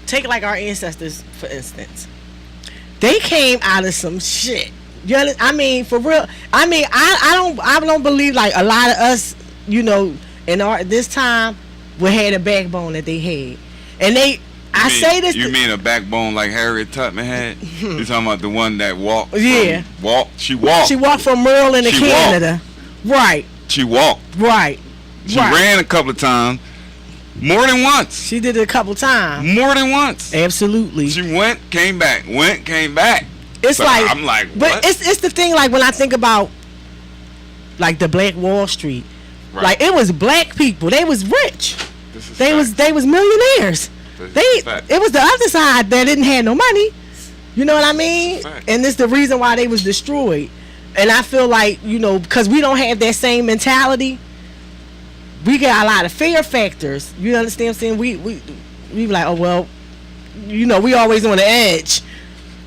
take like our ancestors, for instance. They came out of some shit. I mean, for real. I mean, I don't believe like a lot of us, in this time we had a backbone that they had. And you mean a backbone like Harriet Tubman had? You talking about the one that walked? Yeah. She walked. She walked from Maryland to Canada. Walked. Right. She walked. Right. She ran a couple of times. More than once. She did it a couple times. More than once. Absolutely. She went, came back. It's so like I'm like, what? But it's the thing like when I think about like the Black Wall Street. Right. Like it was black people. They was rich. They was millionaires. It was the other side that didn't have no money. You know what I mean? And it's the reason why they was destroyed. And I feel like, because we don't have that same mentality, we got a lot of fear factors. You understand what I'm saying? We be like, oh well, we always on the edge.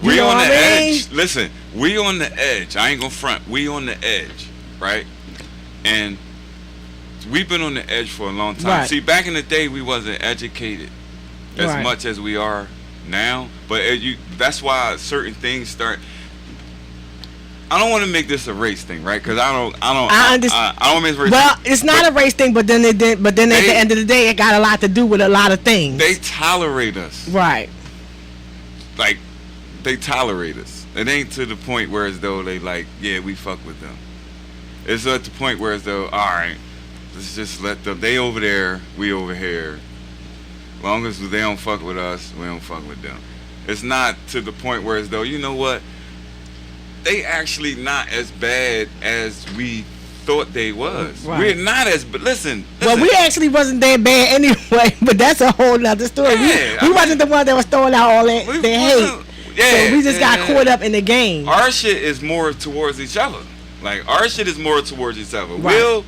We on the edge. Listen, we on the edge. I ain't gonna front. We on the edge, right? And we've been on the edge for a long time. Right. See, back in the day, we wasn't educated as much as we are now. But that's why certain things start. I don't want to make this a race thing, right? Because I don't make race. Well, it's not a race thing, but then at the end of the day, it got a lot to do with a lot of things. They tolerate us, right? Like they tolerate us. It ain't to the point where as though they like, yeah, we fuck with them. It's at the point where as though, all right, let's just let them. They over there, we over here. As long as they don't fuck with us, we don't fuck with them. It's not to the point where as though, you know what? They actually not as bad as we thought they was. Right. We're not as, but listen. Well, we actually wasn't that bad anyway, but that's a whole nother story. Yeah, we wasn't the one that was throwing out all that hate. Yeah, so we just got caught up in the game. Our shit is more towards each other. Like, our shit is more towards each other. Right.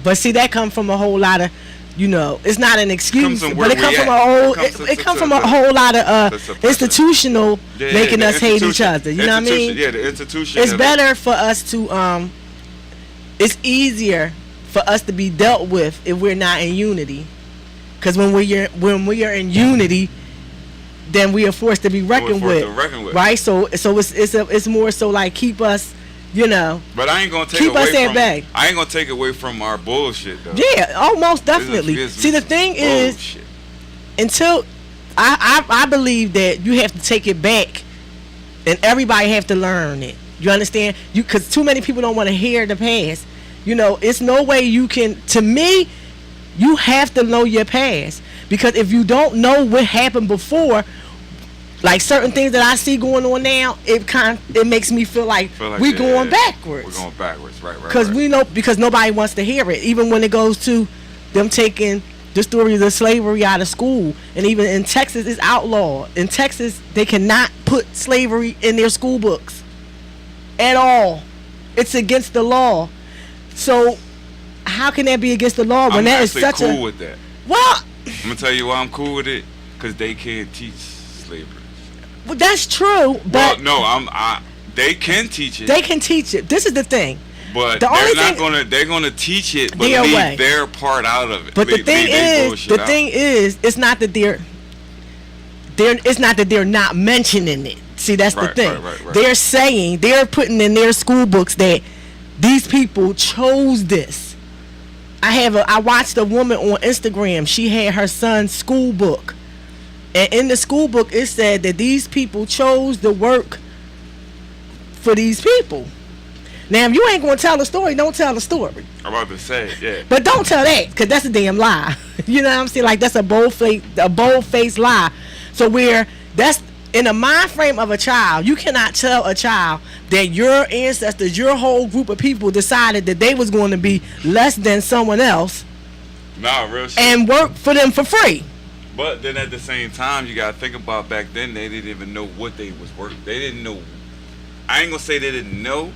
But see, that comes from a whole lot of, it's not an excuse, but it comes from a whole lot of institutional making us hate each other. You know what I mean? Yeah, the institution. It's better for us to, it's easier for us to be dealt with if we're not in unity. Because when we are in unity, then we are forced to be reckoned with. Right? So it's more so like keep us, you know. But I ain't gonna take keep away us at from. bay. I ain't gonna take away from our bullshit though. Yeah, almost definitely. See, the thing is, until I believe that you have to take it back, and everybody have to learn it. You understand? Because too many people don't want to hear the past. You know, it's no way you can. To me, you have to know your past, because if you don't know what happened before, like certain things that I see going on now, it makes me feel like we going backwards. We're going backwards, right? Because we know, because nobody wants to hear it. Even when it goes to them taking the stories of slavery out of school, and even in Texas, it's outlawed. In Texas, they cannot put slavery in their school books at all. It's against the law. So how can that be against the law when I'm that is such cool with that. Well, I'm gonna tell you why I'm cool with it, because they can't teach slavery. Well, that's true, but they can teach it. They can teach it. This is the thing. But they're gonna teach it, but leave their part out of it. But the thing is, it's not that they're not mentioning it. See, that's the thing. Right. They're saying, they're putting in their school books that these people chose this. I watched a woman on Instagram. She had her son's school book. And in the school book, it said that these people chose to work for these people. Now, if you ain't going to tell the story, don't tell the story. I'm about to say, yeah. But don't tell that, because that's a damn lie. You know what I'm saying? Like, that's a bold-faced lie. So that's in the mind frame of a child, you cannot tell a child that your ancestors, your whole group of people decided that they was going to be less than someone else. Nah, real shit. And work for them for free. But then at the same time, you gotta think about back then, they didn't even know what they was working. They didn't know. I ain't gonna say they didn't know,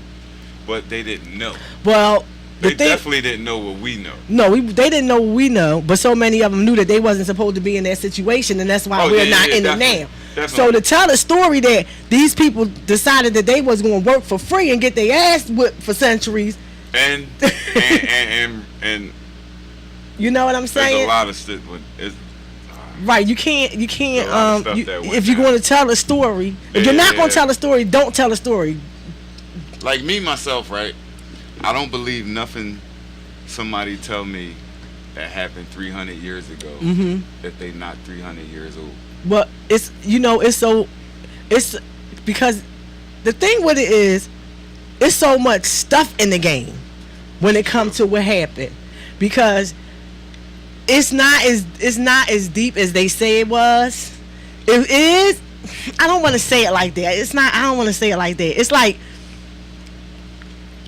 but they didn't know. Well, they definitely didn't know what we know. No, they didn't know what we know, but so many of them knew that they wasn't supposed to be in that situation, and that's why we're not in it now. Definitely. So to tell a story that these people decided that they was going to work for free and get their ass whipped for centuries, and you know what I'm saying? There's a lot of shit. Right, you can't. If you're going to tell a story, if you're not going to tell a story, don't tell a story. Like me myself, right? I don't believe nothing somebody tell me that happened 300 years ago if they not 300 years old. But it's because the thing with it is, it's so much stuff in the game when it comes to what happened, because it's not as deep as they say it was. It is. I don't want to say it like that. It's not. I don't want to say it like that. It's like,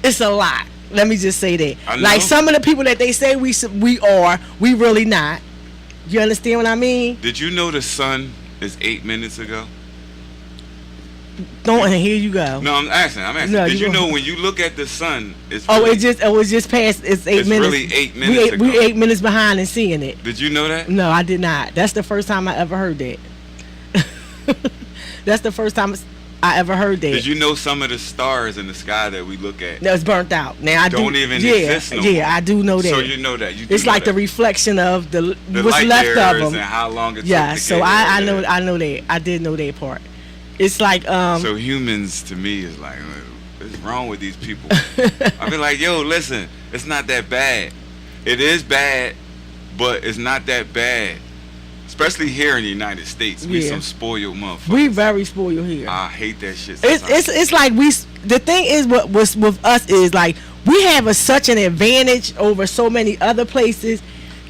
it's a lot. Let me just say that. Like some of the people that they say we really not. You understand what I mean? Did you know the sun is 8 minutes ago? Here you go. No, I'm asking. No, did you know when you look at the sun, it's it was just past. It's 8 minutes. It's really 8 minutes ago. We 8 minutes behind in seeing it. Did you know that? No, I did not. That's the first time I ever heard that. That's the first time I ever heard that. Did you know some of the stars in the sky that we look at? No, it's burnt out. Now I don't even exist no more. Yeah, I do know that. So you know that. It's like the reflection of the what's light left of them and how long it took to get so I know that. I did know that part. It's like so humans to me is like, what's wrong with these people? I be like, yo, listen, it's not that bad. It is bad, but it's not that bad. Especially here in the United States, we some spoiled motherfuckers. We very spoiled here. I hate that shit. It's like the thing is what with us is like we have such an advantage over so many other places,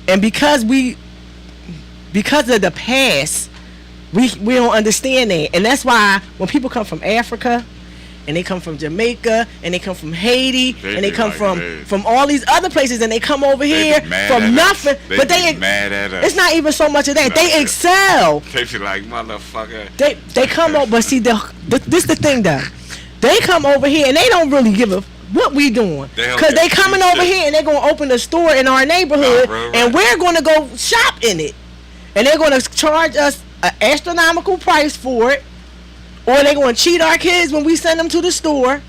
and because of the past, we don't understand that, and that's why when people come from Africa, and they come from Jamaica, and they come from Haiti, and they come from all these other places, and they come over here from nothing. But they mad at us. It's not even so much of that. They excel. They feel like motherfucker. They come over, but see, this the thing though. They come over here and they don't really give a what we doing, because they coming over here and they're gonna open a store in our neighborhood, and we're gonna go shop in it, and they're gonna charge us an astronomical price for it. Or they gonna cheat our kids when we send them to the store,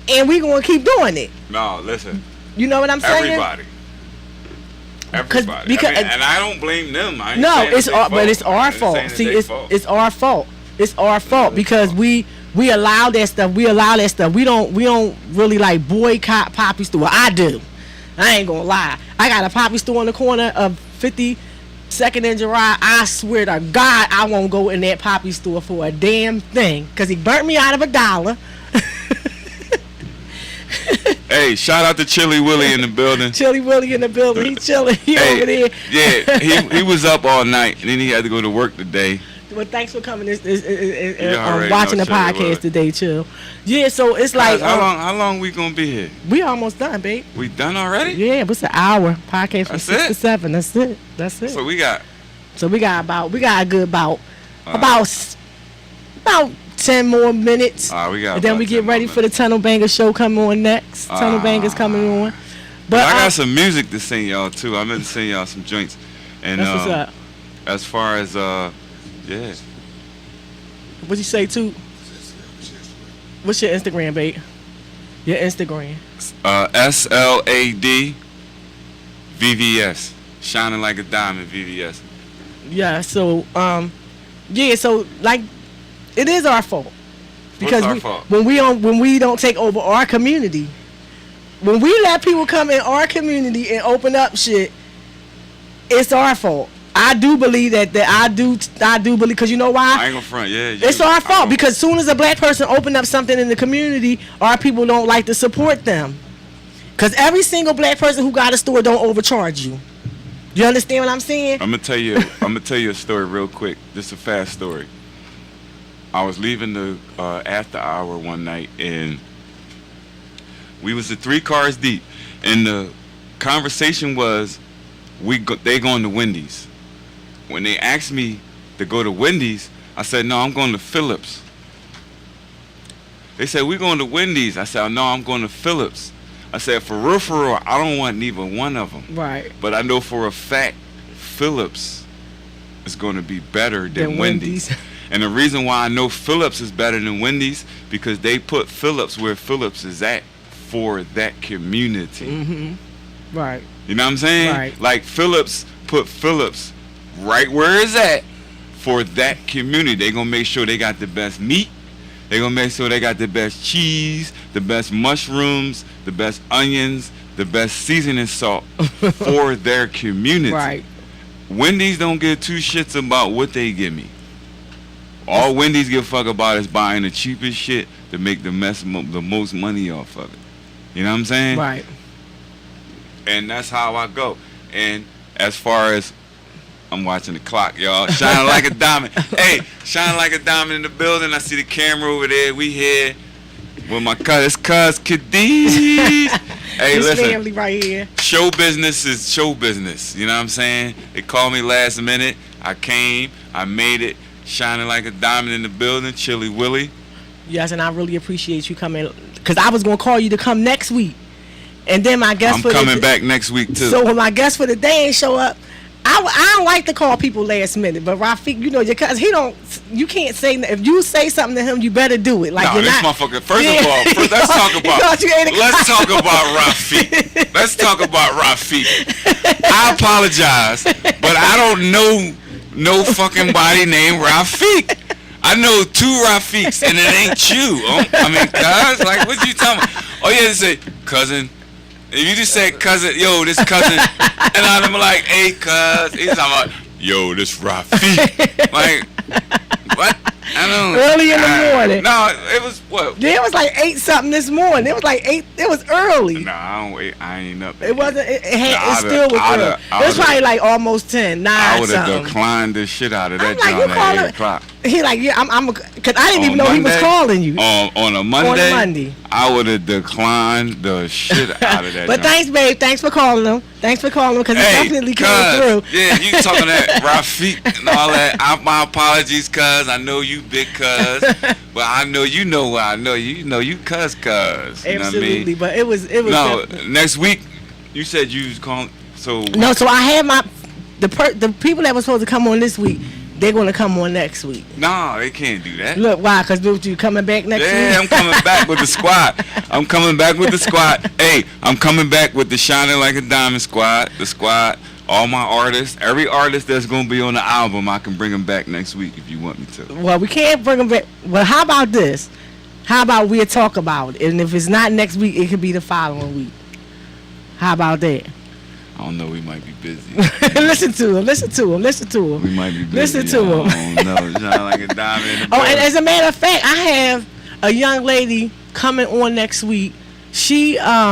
and we gonna keep doing it. No, listen. You know what I'm saying? Everybody. Everybody. Because and I don't blame them. I ain't no, saying it's our, but it's fault. our I ain't fault. saying See, they fault. it's our fault. It's our fault their because fault. we allow that stuff. We allow that stuff. We don't really like boycott Poppy store. I do. I ain't gonna lie. I got a Poppy store on the corner of 52nd and Girard. I swear to God, I won't go in that Poppy store for a damn thing because he burnt me out of $1. Hey, shout out to Chili Willie in the building. Chili Willie in the building. He chilling. He over there. Yeah, he was up all night and then he had to go to work today. Well, thanks for coming. already Watching know the Chili podcast Willie. today, Chill. Yeah, so it's like How long we gonna be here? we almost done, babe. We done already? Yeah, it's an hour podcast from That's 6 to it? 7. That's it. That's it. So we got So we got a good about 10 more minutes. we got And then about we 10 get more ready for the Tunnel Banger show coming on next. Tunnel Banger's coming on. But I got some music to sing y'all too. I meant to sing y'all some joints. And that's what's up. as far as yeah. What'd you say too? What's your Instagram, babe? Your Instagram. SLAD VVS. Shining like a diamond VVS. Yeah, so yeah, so like it is our fault. Because What's our fault? when we don't take over our community, when we let people come in our community and open up shit, it's our fault. I do believe that I do believe, because you know why? I ain't gonna front, yeah. It's our fault because as soon as a black person open up something in the community, our people don't like to support them. Because every single black person who got a store don't overcharge you. You understand what I'm saying? I'm gonna tell you a story real quick. Just a fast story. I was leaving the after hour one night and we was the 3 cars deep, and the conversation was they going to Wendy's. When they asked me to go to Wendy's, I said no, I'm going to Phillips. They said we going to Wendy's. I said no, I'm going to Phillips. I said for real, I don't want neither one of them. Right. But I know for a fact Phillips is going to be better than Wendy's. And the reason why I know Phillips is better than Wendy's because they put Phillips where Phillips is at for that community. Mm-hmm. Right. You know what I'm saying? Right. Like Phillips put Phillips right where it's at for that community. They gonna make sure they got the best meat. They gonna make sure they got the best cheese, the best mushrooms, the best onions, the best seasoning salt for their community. Right. Wendy's don't give 2 shits about what they give me. All Wendy's give a fuck about is buying the cheapest shit to make the most money off of it. You know what I'm saying? Right. And that's how I go. And as far as I'm watching the clock, y'all. Shining like a diamond. Hey, shining like a diamond in the building. I see the camera over there. We here with my cuz Khadijah. Hey, This listen. family right here. Show business is show business. You know what I'm saying? They called me last minute. I came. I made it. Shining like a diamond in the building. Chili Willie. Yes, and I really appreciate you coming, because I was going to call you to come next week. And then my guest I'm coming back next week, too. So when my guest for the day ain't show up, I don't like to call people last minute, but Rafiq, you know, because you can't say, if you say something to him, you better do it. Like, no, you're this not, motherfucker. First of all, let's talk about Rafiq. Let's talk about Rafiq. I apologize, but I don't know no fucking body named Rafiq. I know 2 Rafiqs, and it ain't you. I mean, cuz, like, what you talking about? Oh yeah, they say cousin. If you just said cousin, yo, this cousin, and I'm like, hey, cuz, he's talking about, yo, this Rafiq. Like, what? I don't. Early in the morning. No, it was what? Yeah, it was like 8 something this morning. It was like 8. It was early. Nah, I don't wait. I ain't up. It wasn't. It Nah, still was early. It was probably like almost 10, 9 I would have something. declined the shit out of that I'm like, joint you calling? at 8 o'clock. He like, yeah, because I didn't even On know he was Monday? calling you. On a Monday? On a Monday. I would have declined the shit out of that But joint. thanks, babe. Thanks for calling him. Thanks for calling him, because it definitely came cuz, through. Yeah, you talking that Rafiq and all that. My apologies, cuz. I know you big cuz. But I know you know what I know. You know you cuz. You know what I Absolutely, mean? but it was No, definitely- next week, you said you was calling. So No, so I had the people that were supposed to come on this week, they're going to come on next week. Nah, they can't do that. Look, why? Because you coming back next Yeah, I'm week? coming back with the squad. Hey, I'm coming back with the Shining Like a Diamond squad. The squad all my artists, every artist that's gonna be on the album, I can bring them back next week if you want me to. Well, we can't bring them back. Well, how about this? How about we'll talk about it, and if it's not next week, it could be the following week. How about that? I don't know. We might be busy. Listen to him. Listen to him. Listen to him. We might be busy. Listen to him. I don't know. Shine like a diamond in the Oh, and building. as a matter of fact, I have a young lady coming on next week. She does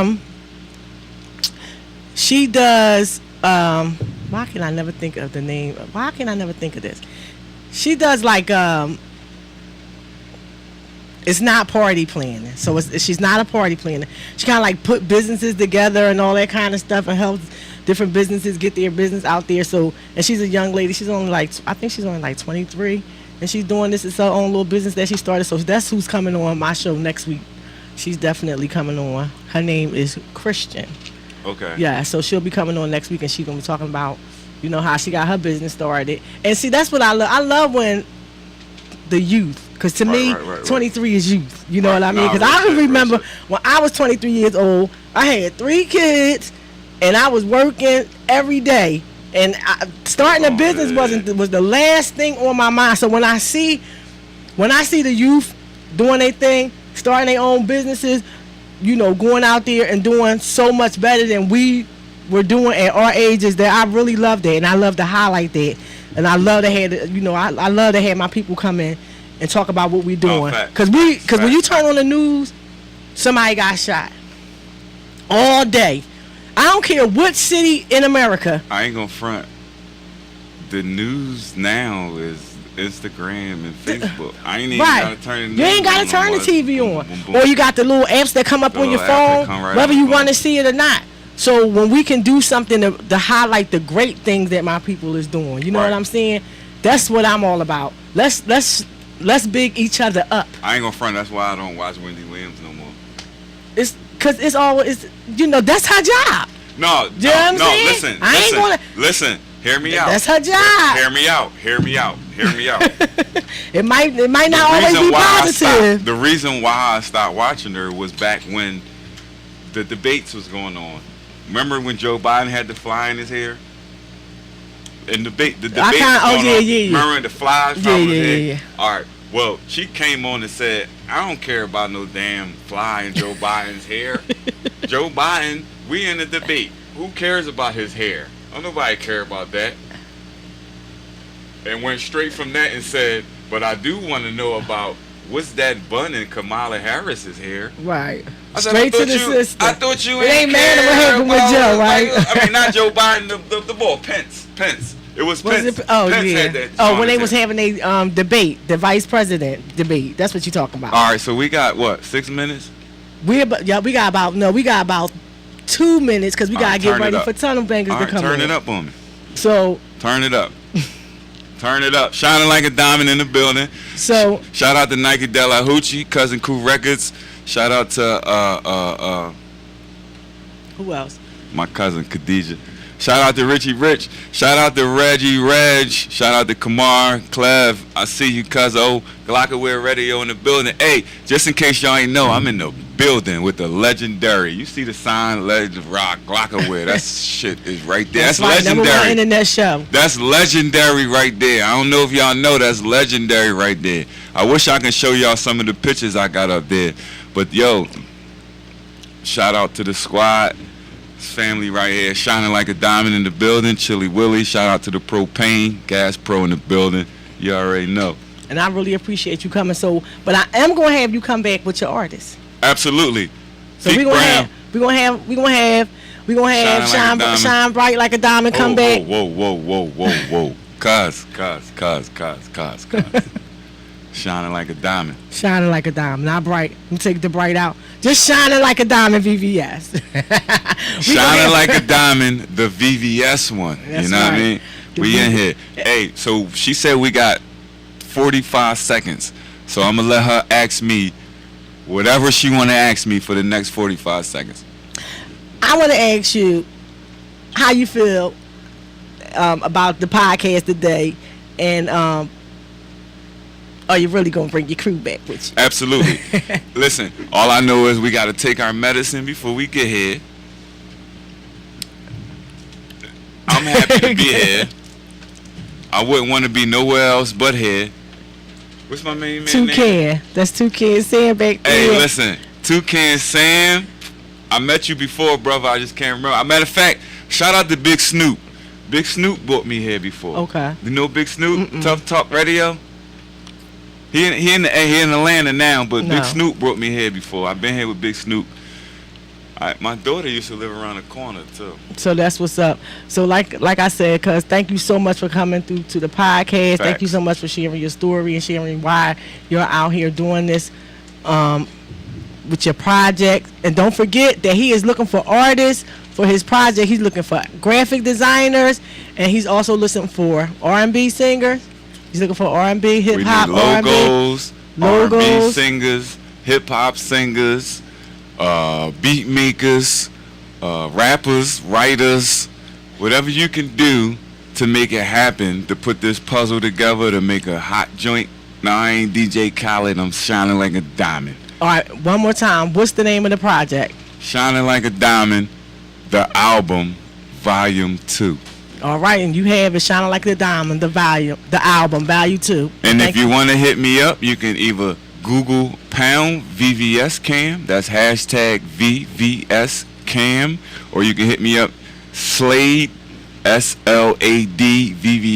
why can I never think of the name? Why can I never think of this? She does like it's not party planning. So she's not a party planner. She kind of like put businesses together and all that kind of stuff and helps different businesses get their business out there. So, and she's a young lady. She's only like, I think she's only like 23. And she's doing this. It's her own little business that she started. So that's who's coming on my show next week. She's definitely coming on. Her name is Christian. Okay. Yeah, so she'll be coming on next week, and she's going to be talking about, you know, how she got her business started. And see, that's what I love. I love when the youth, because to me, 23 is youth. You know what I mean? Because I can remember when I was 23 years old, I had 3 kids, and I was working every day. And starting a business was the last thing on my mind. So when I see the youth doing their thing, starting their own businesses, you know, going out there and doing so much better than we were doing at our ages, that I really love that, and I love to highlight that, and I love to have, you know, I love to have my people come in and talk about what we're doing, because when you turn on the news, somebody got shot all day. I don't care what city in America. I ain't gonna front. The news now is Instagram and Facebook. I ain't even gotta turn the news. You ain't gotta turn the TV on. Or you got the little apps that come up on your phone, whether you want to see it or not. So when we can do something to highlight the great things that my people is doing, you know what I'm saying? That's what I'm all about. Let's big each other up. I ain't gonna front. That's why I don't watch Wendy Williams no more. It's because it's always, you know, that's her job. No, you know what I'm saying? Listen. Hear me out. That's her job. Hear me out. It might not always be positive. The reason why I stopped watching her was back when the debates was going on. Remember when Joe Biden had the fly in his hair? And the debate was going on. Remember the flies from his head? Yeah. All right. Well, she came on and said, I don't care about no damn fly in Joe Biden's hair. Joe Biden, we in a debate. Who cares about his hair? Don't nobody care about that. And went straight from that and said, but I do want to know about what's that bun in Kamala Harris's hair. Right. Straight to the sister. I thought you it ain't mad at what happened with Joe, right? I mean, not Joe Biden, the boy, Pence. It was Pence. Pence had that when they was having a debate, the vice president debate. That's what you're talking about. All right, so we got, what, 6 minutes? We got about 2 minutes, because we got to get ready for Tunnel Bangers to come in. Turn it up on me. So. Turn it up. Turn it up. Shining like a diamond in the building. So. Shout out to Nike De La Hoochie, Cousin Cool Records. Shout out to who else? My cousin Khadijah. Shout out to Richie Rich. Shout out to Reggie Reg. Shout out to Kamar, Clev. I see you, Cuzzo. Glockaware Radio in the building. Hey, just in case y'all ain't know, I'm in the building with the legendary. You see the sign, Legend Rock, Glockaware. That shit is right there. That's legendary. Number 1 internet show. That's legendary right there. I don't know if y'all know, that's legendary right there. I wish I could show y'all some of the pictures I got up there. But yo, shout out to the squad. Family right here, shining like a diamond in the building. Chili Willie, shout out to the Propane Gas Pro in the building. You already know. And I really appreciate you coming. But I am gonna have you come back with your artists. Absolutely. So we're gonna have Shine Bright Like a Diamond come back. Whoa. Cuz. Shining like a diamond. Shining like a diamond, not bright. Let me take the bright out. Just shining like a diamond, VVS. Shining like a diamond, the VVS one. That's you know what I mean? We in here. Hey, so she said we got 45 seconds. So I'm going to let her ask me whatever she want to ask me for the next 45 seconds. I want to ask you how you feel about the podcast today, and are you really going to bring your crew back with you? Absolutely. Listen, all I know is we got to take our medicine before we get here. I'm I'm happy to be here. I wouldn't want to be nowhere else but here. What's my main man name? Toucan. That's Toucan Sam back there. Hey, listen, Toucan Sam. I met you before, brother. I just can't remember. Matter of fact, shout out to Big Snoop. Big Snoop brought me here before. Okay. You know Big Snoop? Tough Talk Radio? He in Atlanta now, but No. Big Snoop brought me here before. I've been here with Big Snoop. My daughter used to live around the corner too. So that's what's up. So like I said, cuz thank you so much for coming through to the podcast. Thank you Facts. so much for sharing your story and sharing why you're out here doing this with your project. And don't forget that he is looking for artists for his project. He's looking for graphic designers, and he's also looking for R&B singers. He's looking for R&B, hip We hop, need R&B. logos, R&B Logos. singers, hip hop singers, beat makers, rappers, writers, whatever you can do to make it happen, to put this puzzle together, to make a hot joint. Now I ain't DJ Khaled, I'm shining like a diamond. All right, one more time. What's the name of the project? Shining Like a Diamond, the album, Volume 2. All right, and you have it, Shining Like the Diamond, the album, Value 2. And Thank if you want to hit me up, you can either Google pound VVS Cam, that's hashtag VVS Cam, or you can hit me up Slade, SLAD VVS